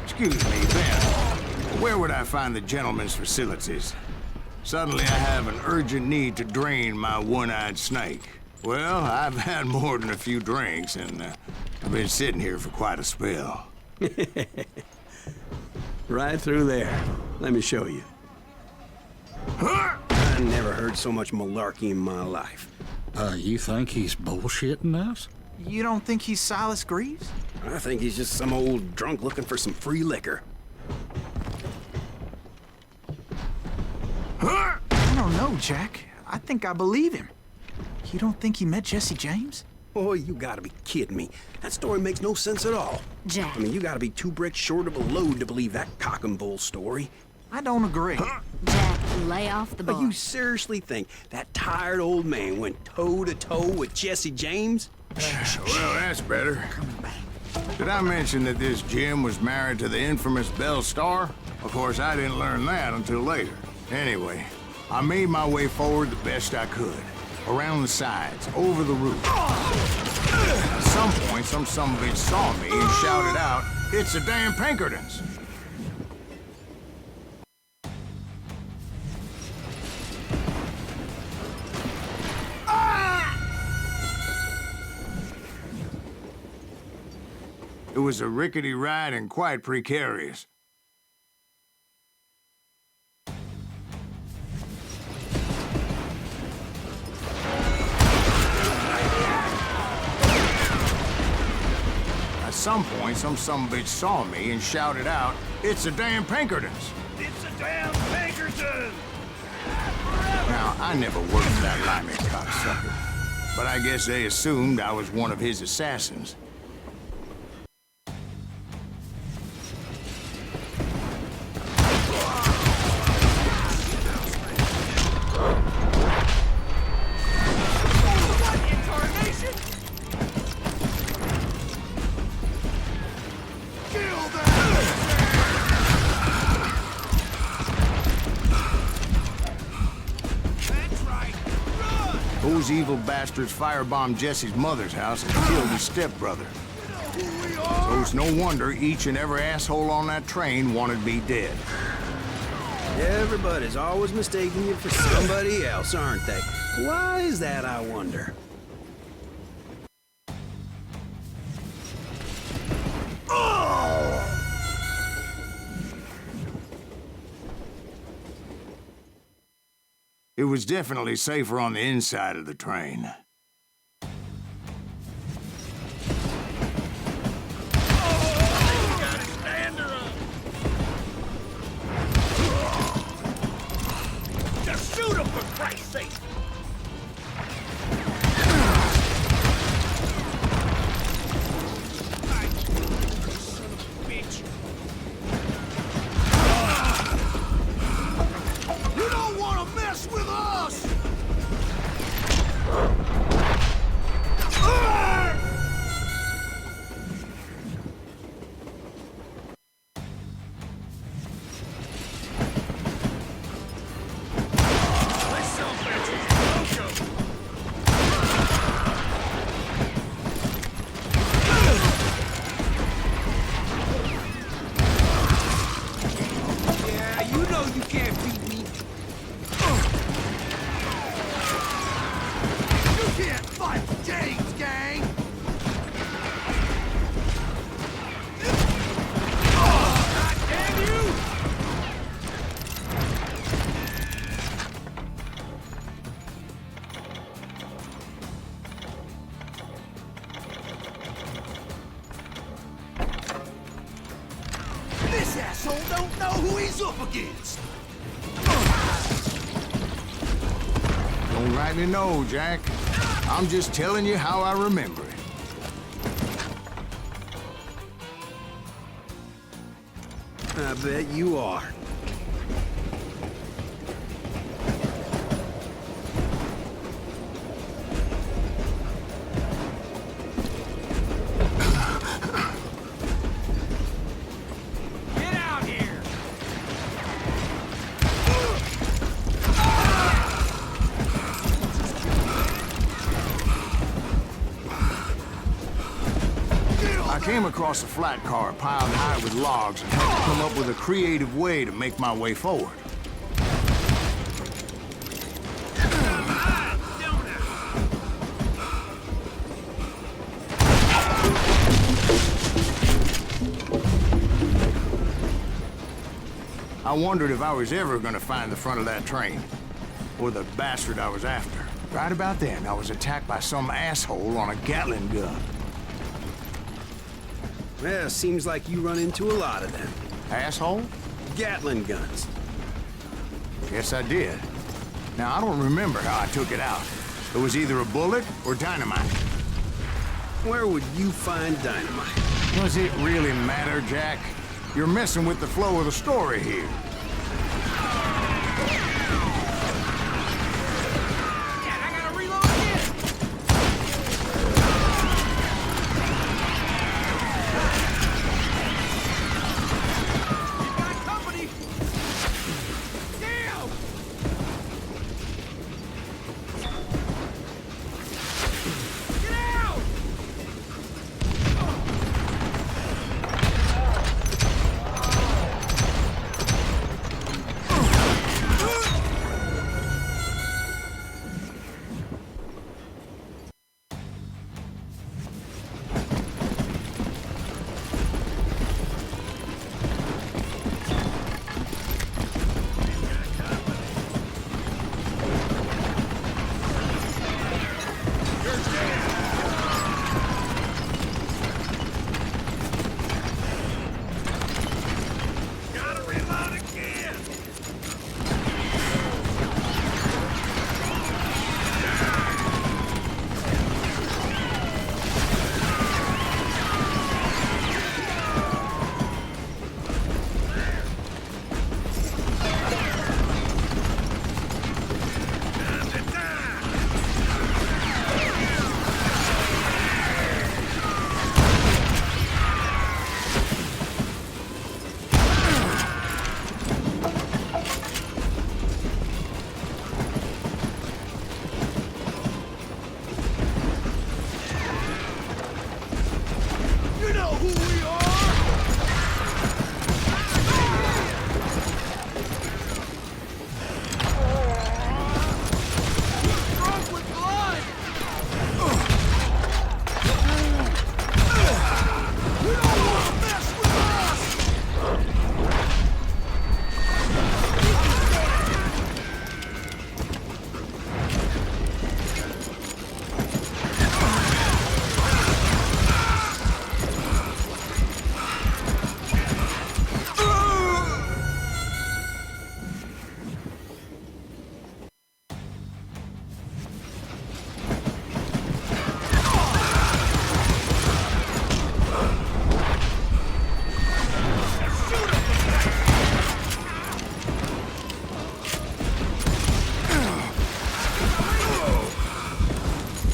excuse me, Ben. Where would I find the gentleman's facilities? Suddenly I have an urgent need to drain my one-eyed snake. Well, I've had more than a few drinks, and I've been sitting here for quite a spell. Right through there. Let me show you. I never heard so much malarkey in my life. You think he's bullshitting us? You don't think he's Silas Greaves? I think he's just some old drunk looking for some free liquor. I don't know, Jack. I think I believe him. You don't think he met Jesse James? Oh, you gotta be kidding me. That story makes no sense at all. Jack. I mean, you gotta be 2 bricks short of a load to believe that cock and bull story. I don't agree. Jack, lay off the But bar. you seriously think that tired old man went toe-to-toe with Jesse James? Well, that's better. Did I mention that this Jim was married to the infamous Belle Starr? Of course, I didn't learn that until later. Anyway, I made my way forward the best I could. Around the sides, over the roof. At some point, some sumbitch saw me and shouted out, "It's the damn Pinkertons!" It was a rickety ride and quite precarious. At some point, some sumbitch saw me and shouted out, "It's the damn Pinkertons!" It's a damn Pinkerton! Now, I never worked for that limey cocksucker, but I guess they assumed I was one of his assassins. Those evil bastards firebombed Jesse's mother's house and killed his stepbrother. So it's no wonder each and every asshole on that train wanted me dead. Everybody's always mistaking you for somebody else, aren't they? Why is that, I wonder? It was definitely safer on the inside of the train. asshole don't know who he's up against. Don't rightly know, Jack. I'm just telling you how I remember it. I bet you are. Get out here! I came across a flat car piled high with logs and had to come up with a creative way to make my way forward. I wondered if I was ever gonna find the front of that train, or the bastard I was after. Right about then, I was attacked by some asshole on a Gatling gun. Well, seems like you run into a lot of them. Asshole? Gatling guns. Yes, I did. Now, I don't remember how I took it out. It was either a bullet or dynamite. Where would you find dynamite? Does it really matter, Jack? You're messing with the flow of the story here. I gotta reload again! You got company! Damn! Get out! Gotta reload again! You know who we are! Drunk with blood! You don't want to mess with us!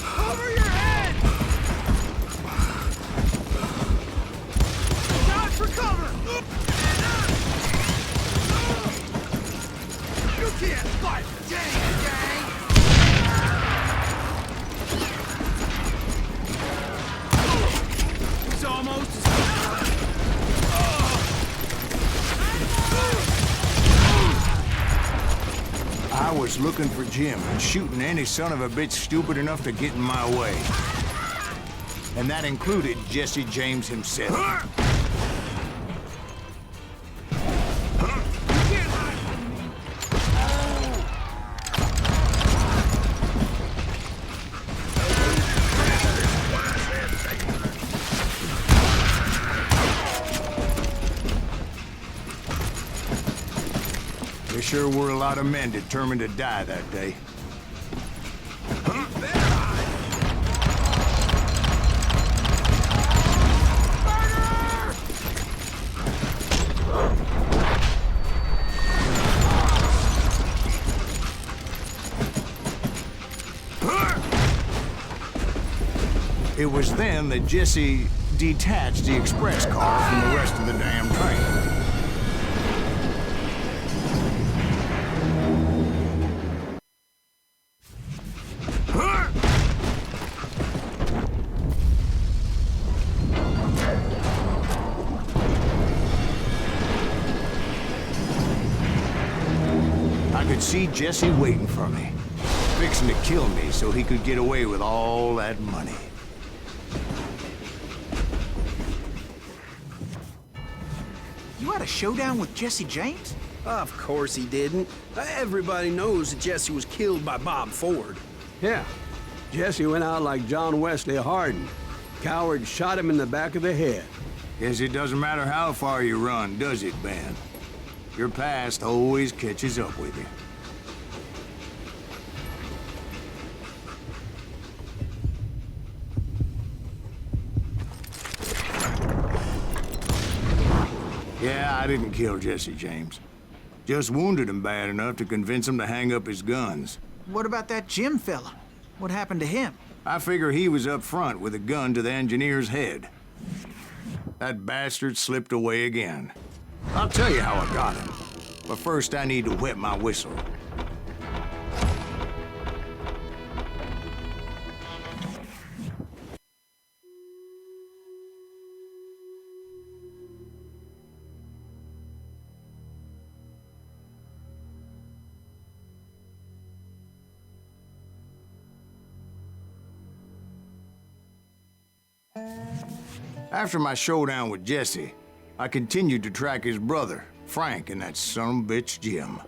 Cover your head! Dodge for cover! You can't fight the gang! He's almost I was looking for Jim and shooting any son of a bitch stupid enough to get in my way. And that included Jesse James himself. There sure were a lot of men determined to die that day. It was then that Jesse detached the express car from the rest of the damn train. I could see Jesse waiting for me, fixing to kill me so he could get away with all that money. You had a showdown with Jesse James? Of course he didn't. Everybody knows that Jesse was killed by Bob Ford. Yeah. Jesse went out like John Wesley Hardin. Coward shot him in the back of the head. Guess it doesn't matter how far you run, does it, Ben? Your past always catches up with you. Yeah, I didn't kill Jesse James. Just wounded him bad enough to convince him to hang up his guns. What about that Jim fella? What happened to him? I figure he was up front with a gun to the engineer's head. That bastard slipped away again. I'll tell you how I got him. But first I need to wet my whistle. After my showdown with Jesse, I continued to track his brother, Frank, and that sumbitch Jim.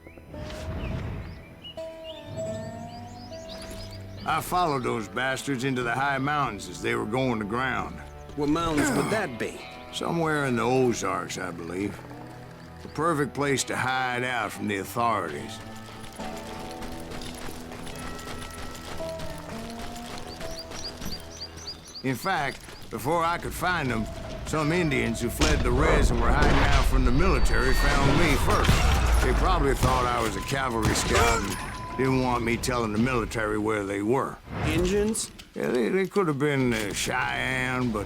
I followed those bastards into the high mountains as they were going to ground. What mountains would that be? Somewhere in the Ozarks, I believe. The perfect place to hide out from the authorities. In fact, before I could find them, some Indians who fled the res and were hiding out from the military found me first. They probably thought I was a cavalry scout and didn't want me telling the military where they were. Injuns? Yeah, they could have been Cheyenne, but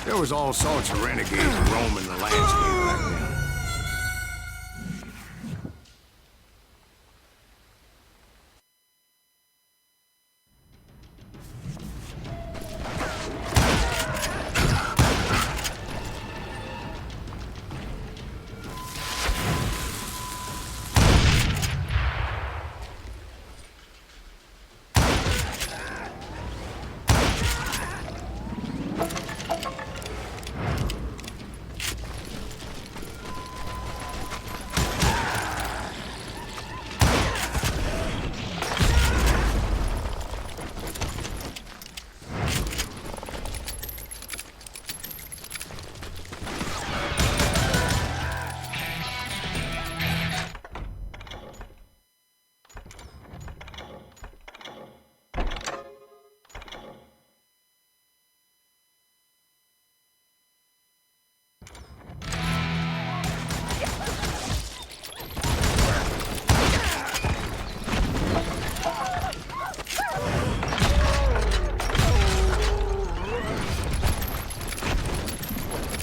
there was all sorts of renegades roaming the landscape back then.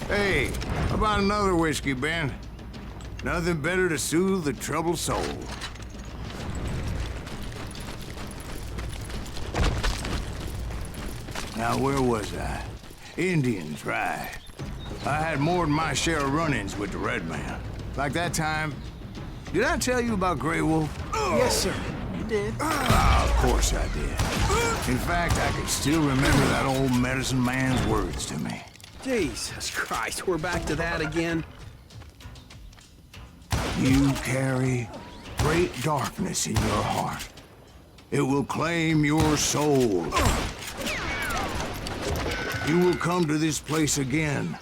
Hey, how about another whiskey, Ben? Nothing better to soothe the troubled soul. Now, where was I? Indians, right. I had more than my share of run-ins with the Red Man. Like that time... Did I tell you about Grey Wolf? Yes, sir. You did. Of course I did. In fact, I can still remember that old medicine man's words to me. Jesus Christ, we're back to that again? You carry great darkness in your heart. It will claim your soul. You will come to this place again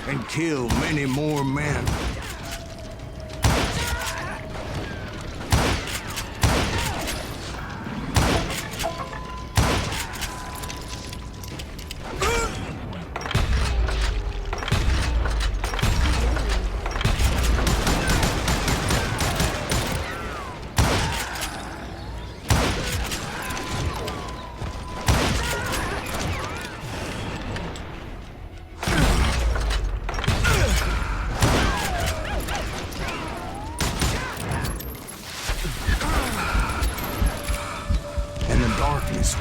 and kill many more men.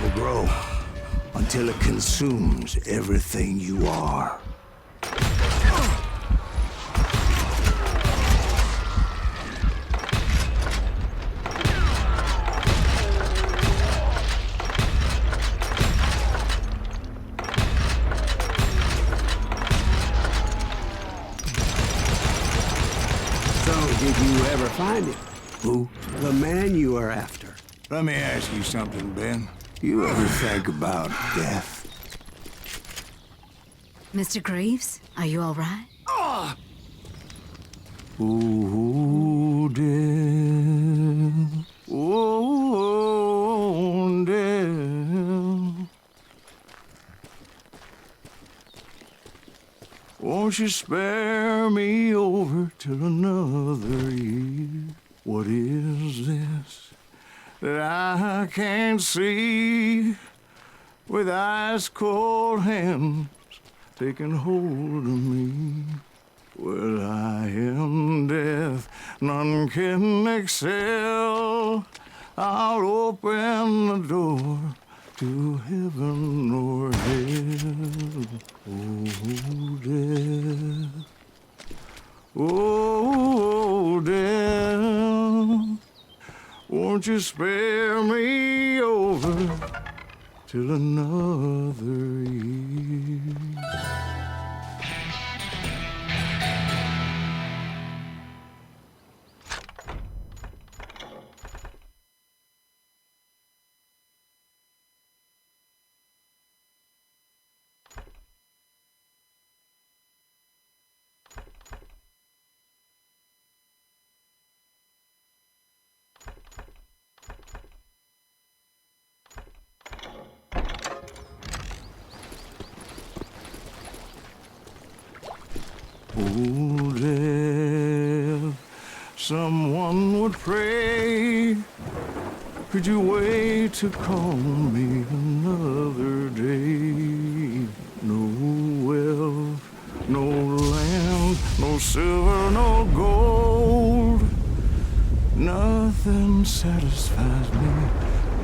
will grow until it consumes everything you are. Did you ever find him? Who? The man you are after. Let me ask you something, Ben. You ever think about death? Mr. Greaves, are you all right? Ooh, death. Oh, death. Won't you spare me over till another year? What is this that I can't see with ice cold hands taking hold of me? Well, I am death, none can excel. I'll open the door to heaven or hell. Oh, death. Oh, death. Won't you spare me over till another year? Oh, death, someone would pray. Could you wait to call me another day? No wealth, no land, no silver, no gold. Nothing satisfies me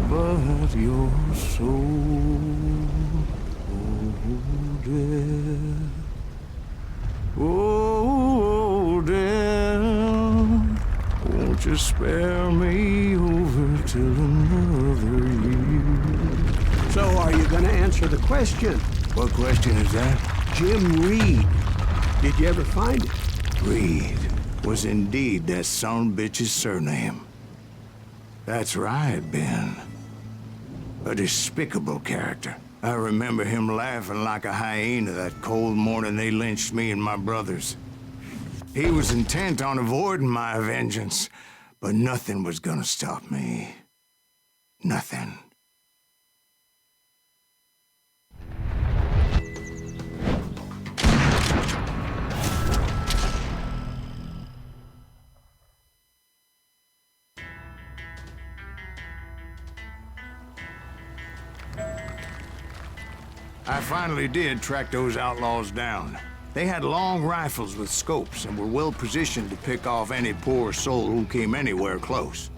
but your soul. Oh, death. Oh, death, won't you spare me over till another year? So are you gonna answer the question? What question is that? Jim Reed. Did you ever find him? Reed was indeed that son of a bitch's surname. That's right, Ben. A despicable character. I remember him laughing like a hyena that cold morning they lynched me and my brothers. He was intent on avoiding my vengeance, but nothing was gonna stop me. Nothing. I finally did track those outlaws down. They had long rifles with scopes and were well positioned to pick off any poor soul who came anywhere close.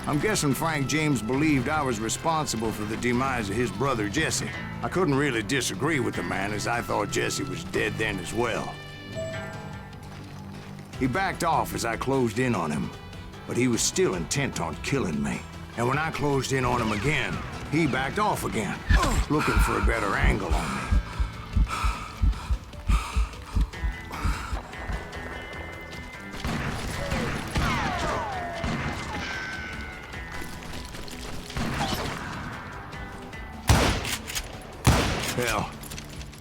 I'm guessing Frank James believed I was responsible for the demise of his brother Jesse. I couldn't really disagree with the man, as I thought Jesse was dead then as well. He backed off as I closed in on him, but he was still intent on killing me. And when I closed in on him again, he backed off again, looking for a better angle on me. Hell,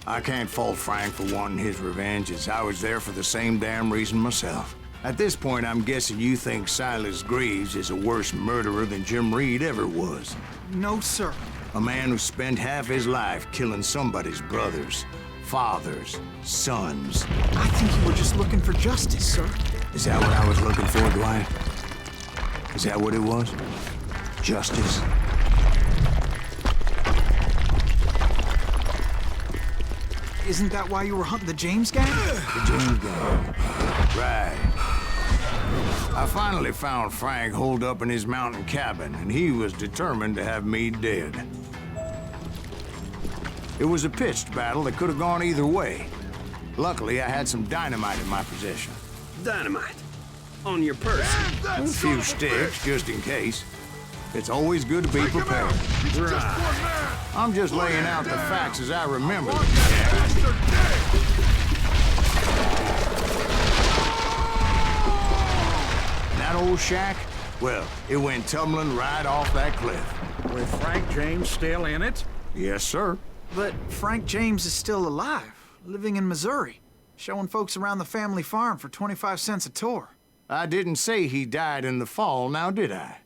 I can't fault Frank for wanting his revenge, as I was there for the same damn reason myself. At this point, I'm guessing you think Silas Greaves is a worse murderer than Jim Reed ever was. No, sir. A man who spent half his life killing somebody's brothers, fathers, sons. I think you were just looking for justice, sir. Is that what I was looking for, Dwight? Is that what it was? Justice? Isn't that why you were hunting the James gang? The James gang. Right. I finally found Frank holed up in his mountain cabin, and he was determined to have me dead. It was a pitched battle that could have gone either way. Luckily, I had some dynamite in my possession. Dynamite. On your person. A few sticks, just in case. It's always good to be prepared. Right. I'm just laying out the facts as I remember them. That old shack, well, it went tumbling right off that cliff. With Frank James still in it? Yes, sir. But Frank James is still alive, living in Missouri, showing folks around the family farm for 25 cents a tour. I didn't say he died in the fall, now did I?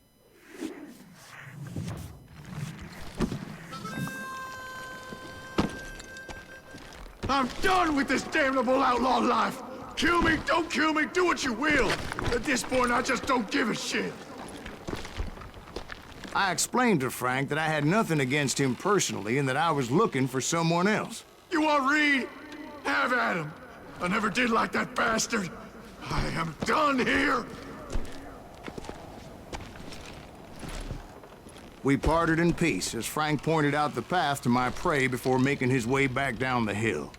I'm done with this damnable outlaw life. Kill me, don't kill me, do what you will. At this point, I just don't give a shit. I explained to Frank that I had nothing against him personally and that I was looking for someone else. You want Reed? Have at him. I never did like that bastard. I am done here. We parted in peace as Frank pointed out the path to my prey before making his way back down the hill.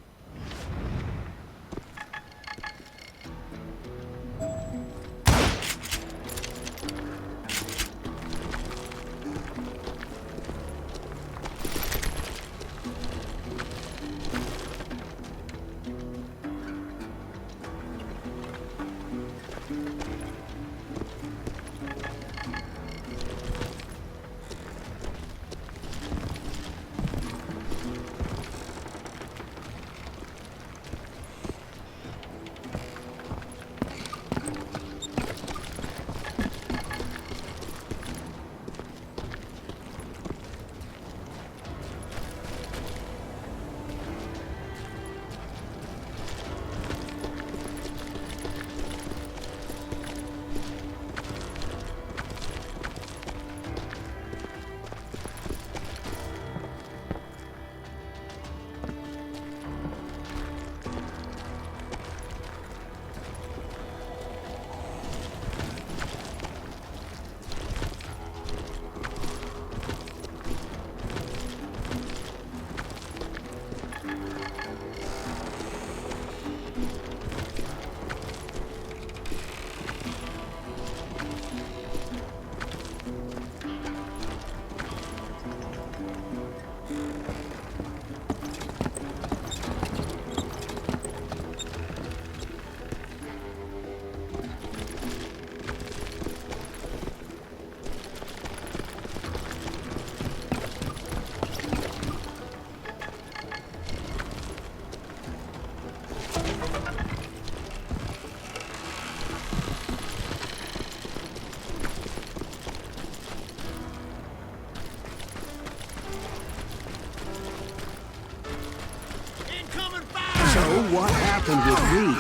So what happened with Reed?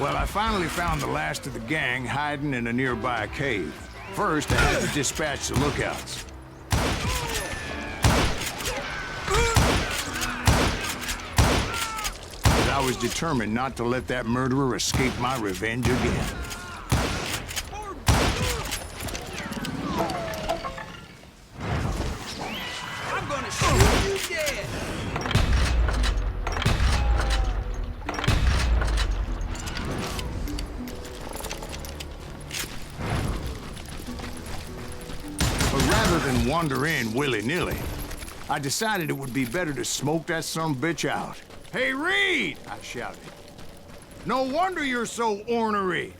Well, I finally found the last of the gang hiding in a nearby cave. First, I had to dispatch the lookouts. But I was determined not to let that murderer escape my revenge again. I'm gonna shoot you dead. But rather than wander in willy-nilly, I decided it would be better to smoke that sumbitch out. "Hey, Reed!" I shouted. "No wonder you're so ornery.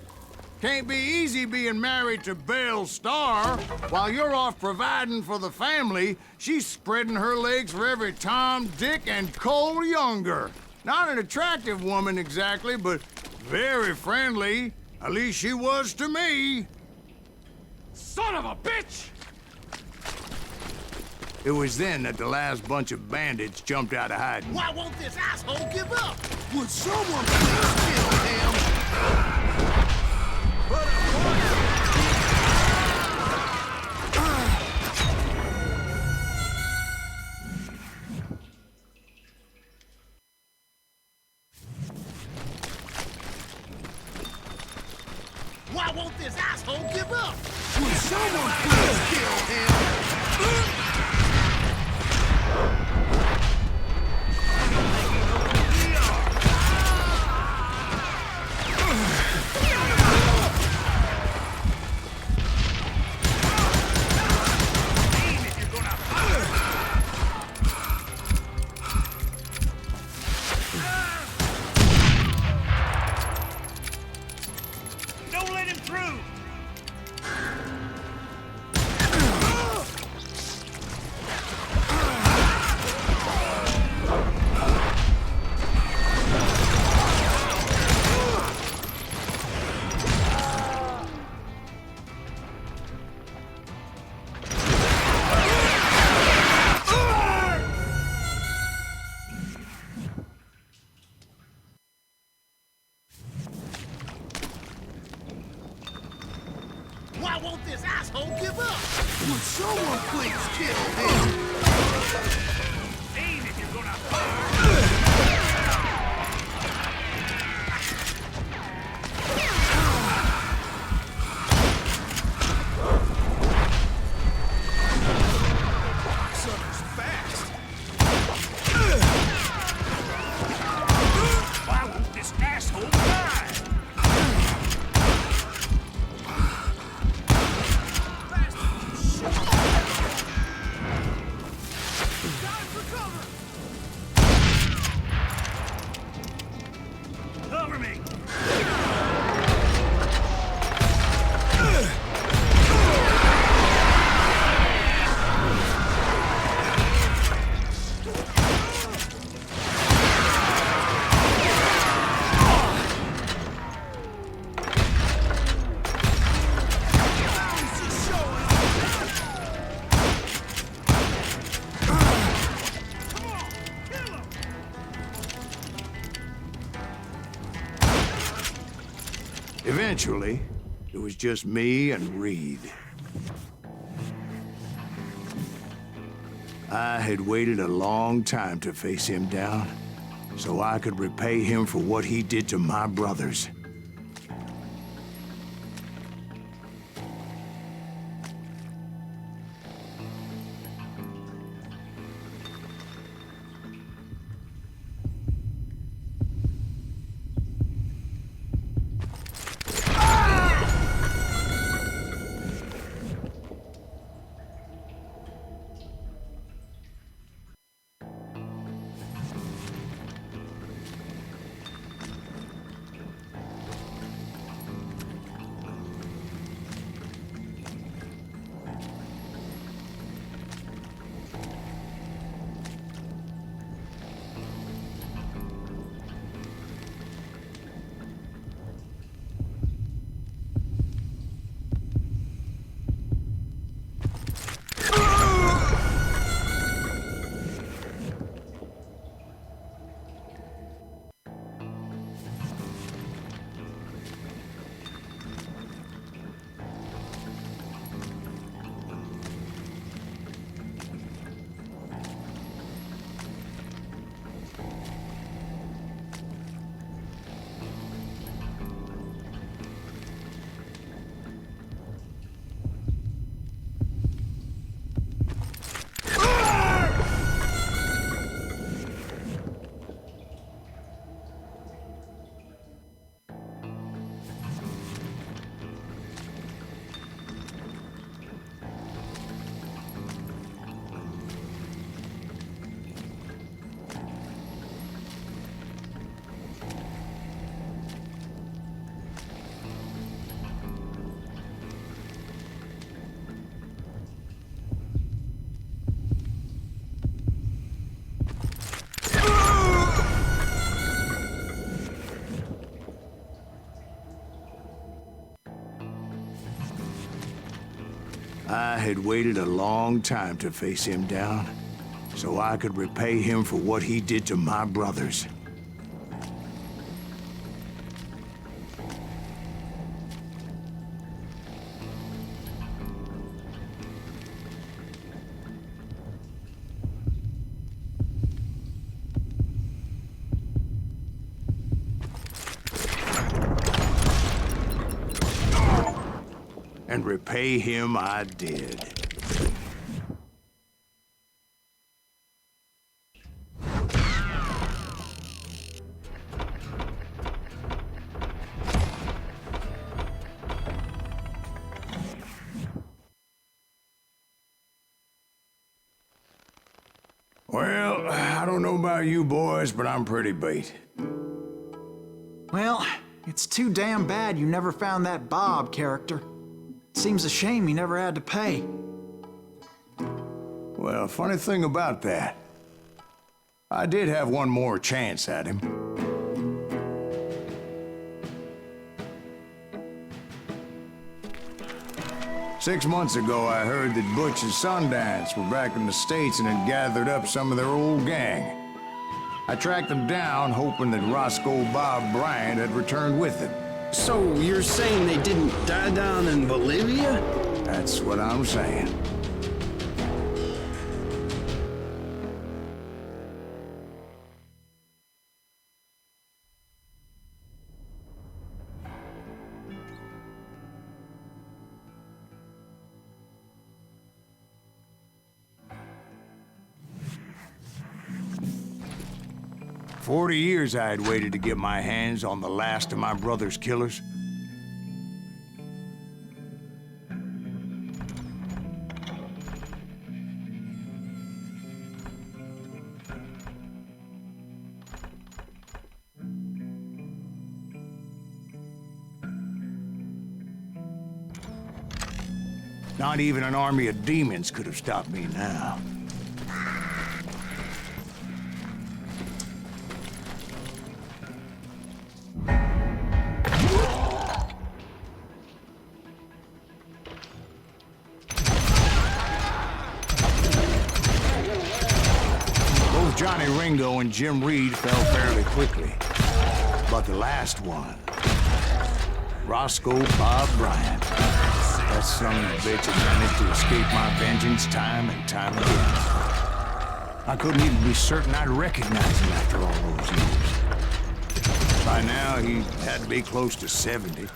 Can't be easy being married to Belle Starr. While you're off providing for the family, she's spreading her legs for every Tom, Dick, and Cole Younger. Not an attractive woman exactly, but very friendly. At least she was to me. Son of a bitch! It was then that the last bunch of bandits jumped out of hiding. Why won't this asshole give up? Would someone please kill him? Why won't this asshole give up? Would someone please kill him? Don't let him through! Why won't this asshole give up? Would someone please kill him? Aim if you're gonna fire! Sucker's fast. Why won't this asshole die? Cover me! Eventually, it was just me and Reed. I had waited a long time to face him down, so I could repay him for what he did to my brothers. had waited a long time to face him down, so I could repay him for what he did to my brothers. And repay him I did. Well, I don't know about you boys, but I'm pretty beat. Well, it's too damn bad you never found that Bob character. Seems a shame he never had to pay. Well, funny thing about that, I did have one more chance at him. Six months ago, I heard that Butch and Sundance were back in the States and had gathered up some of their old gang. I tracked them down, hoping that Roscoe Bob Bryant had returned with them. So you're saying they didn't die down in Bolivia? That's what I'm saying. For 40 years I had waited to get my hands on the last of my brother's killers. Not even an army of demons could have stopped me now. Both Johnny Ringo and Jim Reed fell fairly quickly. But the last one, Roscoe Bob Bryant, that son of a bitch had managed to escape my vengeance time and time again. I couldn't even be certain I'd recognize him after all those years. By now, he had to be close to 70.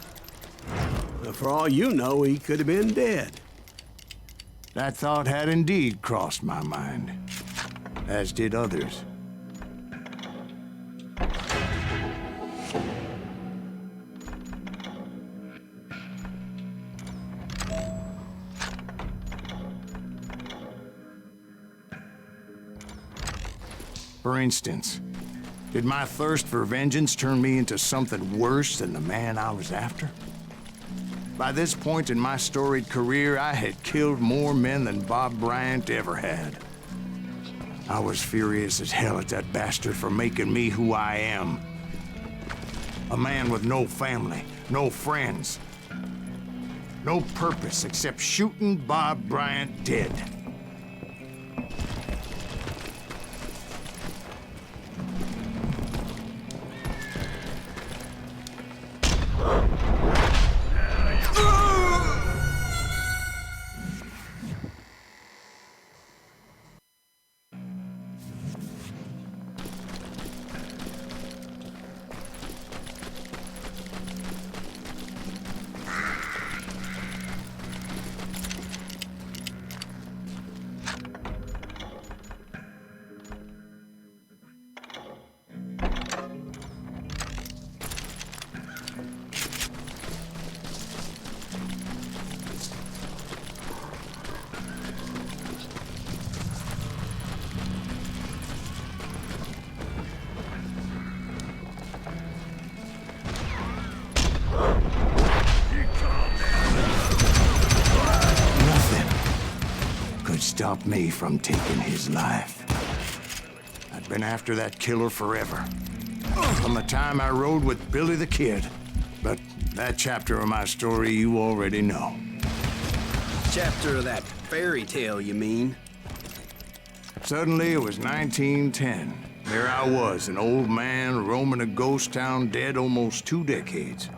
For all you know, he could have been dead. That thought had indeed crossed my mind, as did others. For instance, did my thirst for vengeance turn me into something worse than the man I was after? By this point in my storied career, I had killed more men than Bob Bryant ever had. I was furious as hell at that bastard for making me who I am. A man with no family, no friends, no purpose except shooting Bob Bryant dead. Stop me from taking his life. I'd been after that killer forever. From the time I rode with Billy the Kid. But that chapter of my story you already know. Chapter of that Fairy tale, you mean? Suddenly, it was 1910. There I was, an old man roaming a ghost town dead almost 2 decades.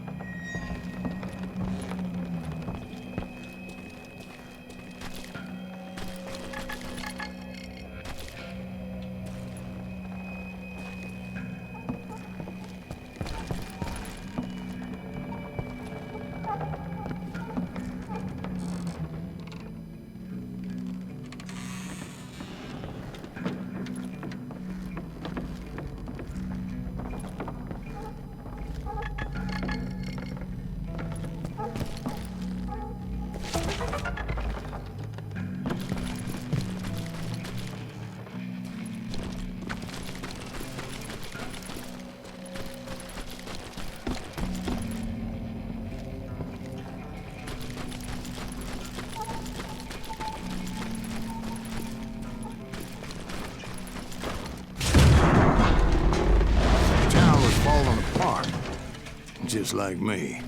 Falling apart, just like me.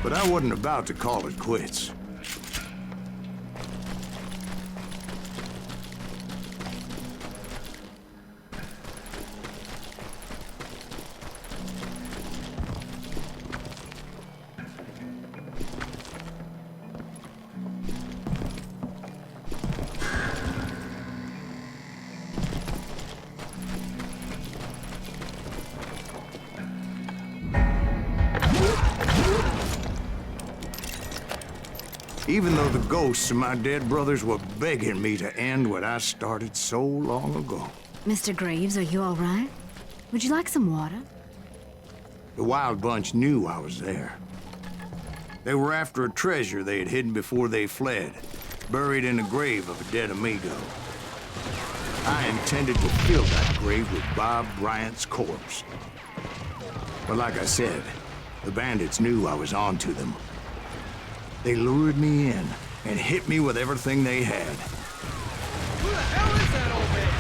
But I wasn't about to call it quits. Even though the ghosts of my dead brothers were begging me to end what I started so long ago. Mr. Graves, are you all right? Would you like some water? The Wild Bunch knew I was there. They were after a treasure they had hidden before they fled, buried in the grave of a dead amigo. I intended to fill that grave with Bob Bryant's corpse. But like I said, the bandits knew I was onto them. They lured me in and hit me with everything they had. Who the hell is that old man?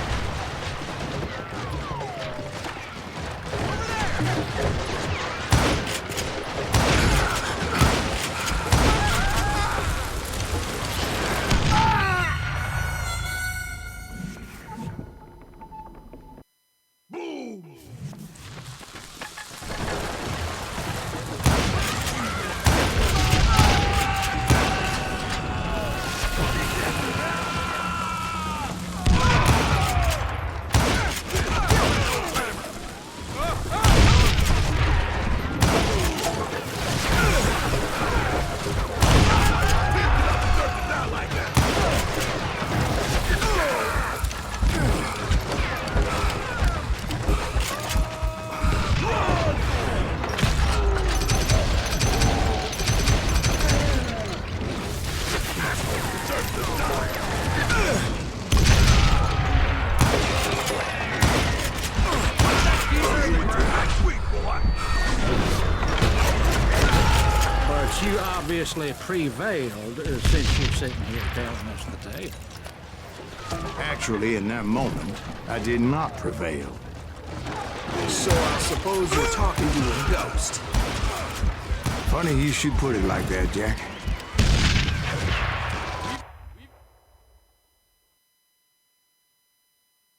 You obviously prevailed since you're sitting here telling us the tale. Actually, in that moment, I did not prevail. So I suppose you're talking to a ghost. Funny you should put it like that, Jack.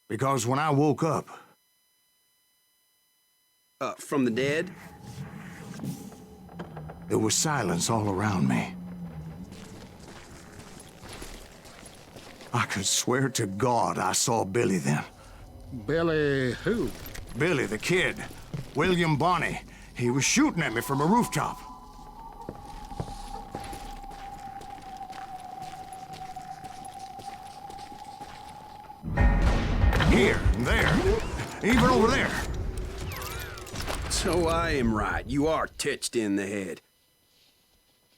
Because when I woke up... From the dead? There was silence all around me. I could swear to God I saw Billy then. Billy who? Billy, the kid. William Bonney. He was shooting at me from a rooftop. Here, and there, even over there. So I am right. You are titched in the head.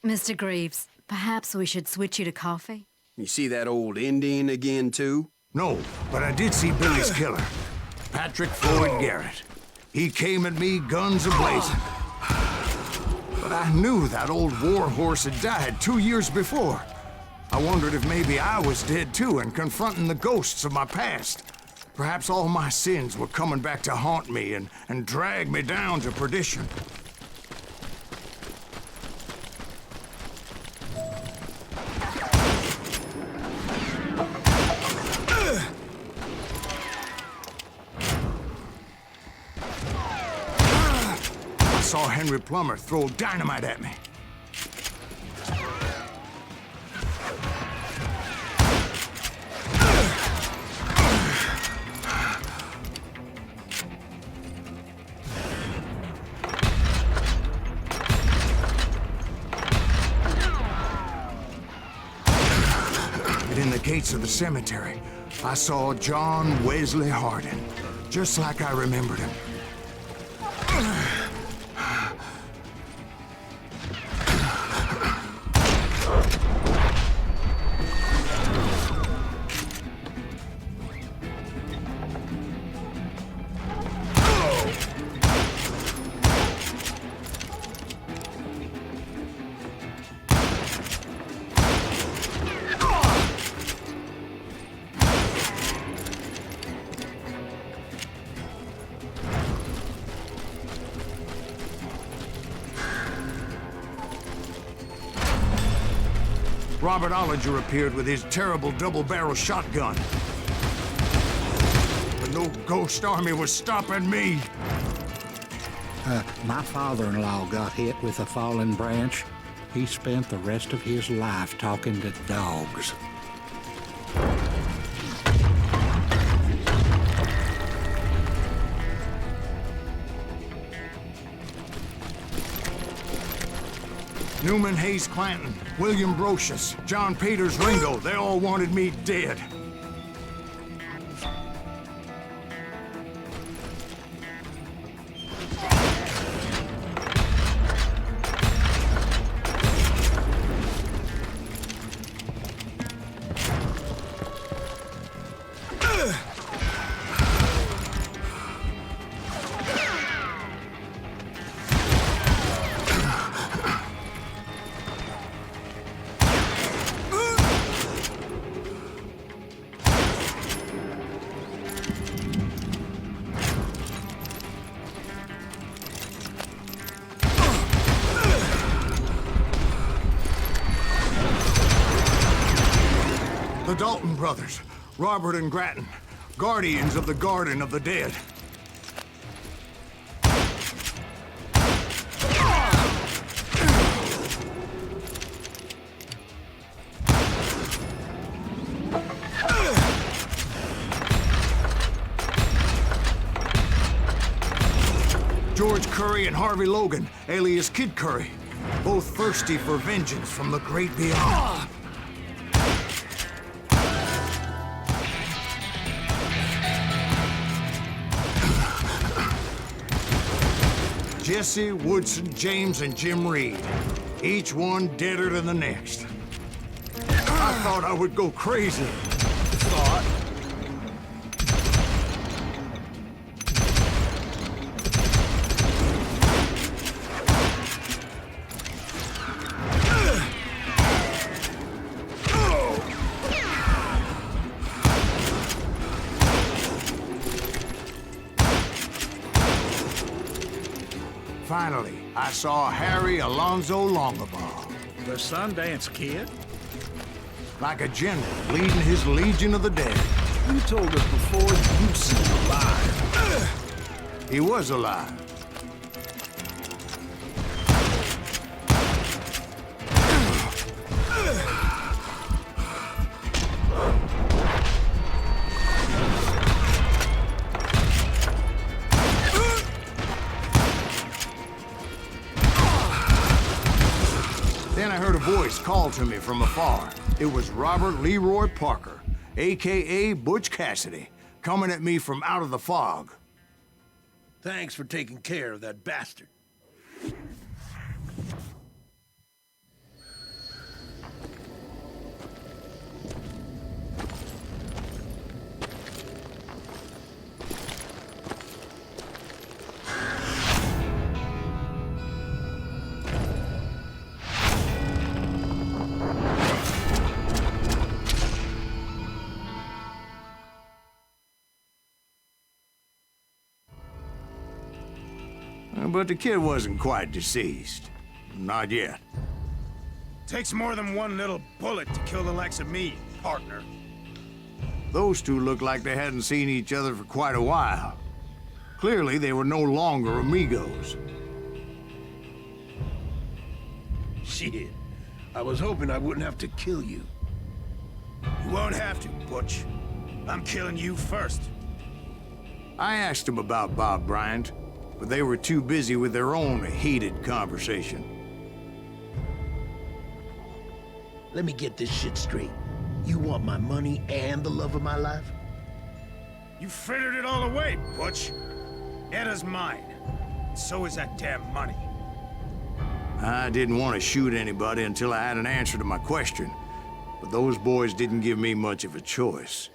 Mr. Graves, perhaps we should switch you to coffee? You see that old Indian again, too? No, but I did see Billy's killer, Patrick Floyd Garrett. He came at me guns a-blazing. But I knew that old war horse had died 2 years before. I wondered if maybe I was dead too and confronting the ghosts of my past. Perhaps all my sins were coming back to haunt me and drag me down to perdition. I saw Henry Plummer throw dynamite at me. In the gates of the cemetery, I saw John Wesley Hardin, just like I remembered him. Robert Ollinger appeared with his terrible double-barrel shotgun. But no ghost army was stopping me. My father-in-law got hit with a fallen branch. He spent the rest of his life talking to dogs. Newman Hayes Clanton, William Brocious, John Peters Ringo, they all wanted me dead. The Dalton brothers, Robert and Grattan, guardians of the Garden of the Dead. George Curry and Harvey Logan, alias Kid Curry, both thirsty for vengeance from the great beyond. Jesse, Woodson, James, and Jim Reed. Each one deader than the next. I thought I would go crazy. Finally, I saw Harry Alonzo Longabaugh. The Sundance Kid? Like a general leading his Legion of the Dead. You told us before you'd seen him alive. He was alive. Then I heard a voice call to me from afar. It was Robert Leroy Parker, a.k.a. Butch Cassidy, coming at me from out of the fog. Thanks for taking care of that bastard. but the kid wasn't quite deceased. Not yet. Takes more than one little bullet to kill the likes of me, partner. Those two looked like they hadn't seen each other for quite a while. Clearly, they were no longer amigos. Shit. I was hoping I wouldn't have to kill you. You won't have to, Butch. I'm killing you first. I asked them about Bob Bryant, but they were too busy with their own heated conversation. Let me get this shit straight. You want my money and the love of my life? You frittered it all away, Butch. Etta's mine. So is that damn money. I didn't want to shoot anybody until I had an answer to my question, but those boys didn't give me much of a choice.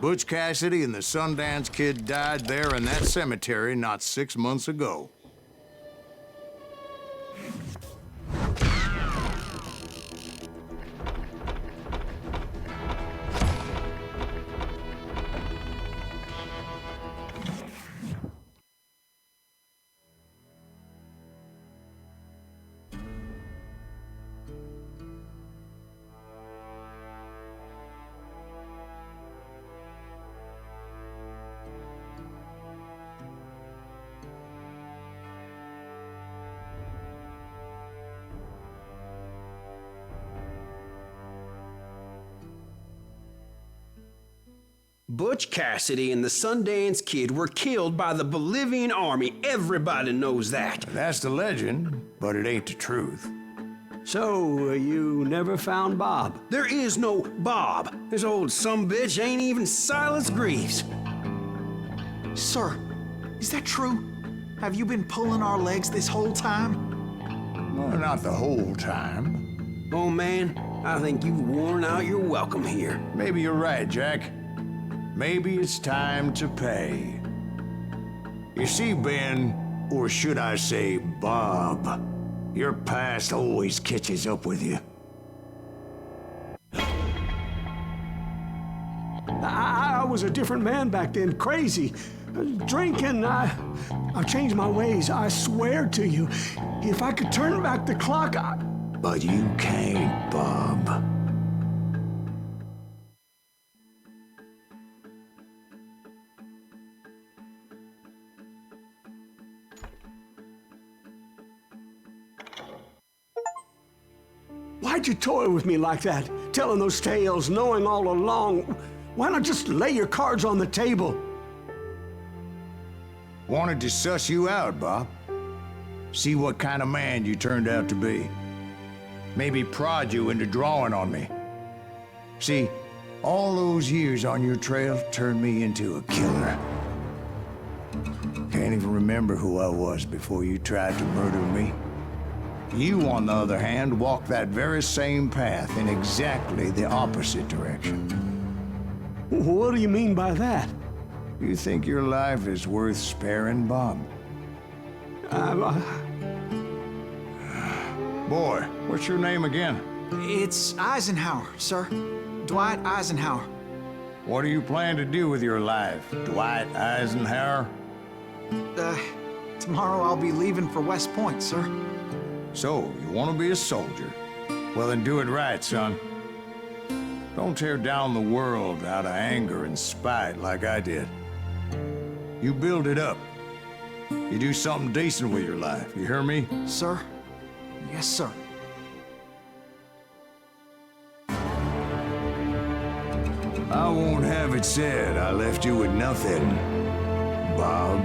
Butch Cassidy and the Sundance Kid died there in that cemetery not 6 months ago. Butch Cassidy and the Sundance Kid were killed by the Bolivian army. Everybody knows that. That's the legend, but it ain't the truth. So, you never found Bob? There is no Bob. This old sumbitch ain't even Silas Greaves. Sir, is that true? Have you been pulling our legs this whole time? Well, not the whole time. Oh man, I think you've worn out your welcome here. Maybe you're right, Jack. Maybe it's time to pay. You see, Ben, or should I say Bob, your past always catches up with you. I was a different man back then, crazy. Drinking, I've changed my ways, I swear to you. If I could turn back the clock, But you can't, Bob. Why'd you toy with me like that? Telling those tales, knowing all along. Why not just lay your cards on the table? Wanted to suss you out, Bob. See what kind of man you turned out to be. Maybe prod you into drawing on me. See, all those years on your trail turned me into a killer. Can't even remember who I was before you tried to murder me. You, on the other hand, walked that very same path in exactly the opposite direction. What do you mean by that? You think your life is worth sparing, Bob? Boy, what's your name again? It's Eisenhower, sir. Dwight Eisenhower. What do you plan to do with your life, Dwight Eisenhower? Tomorrow I'll be leaving for West Point, sir. So, you want to be a soldier? Well, then do it right, son. Don't tear down the world out of anger and spite like I did. You build it up. You do something decent with your life, you hear me? Sir? Yes, sir. I won't have it said I left you with nothing, Bob.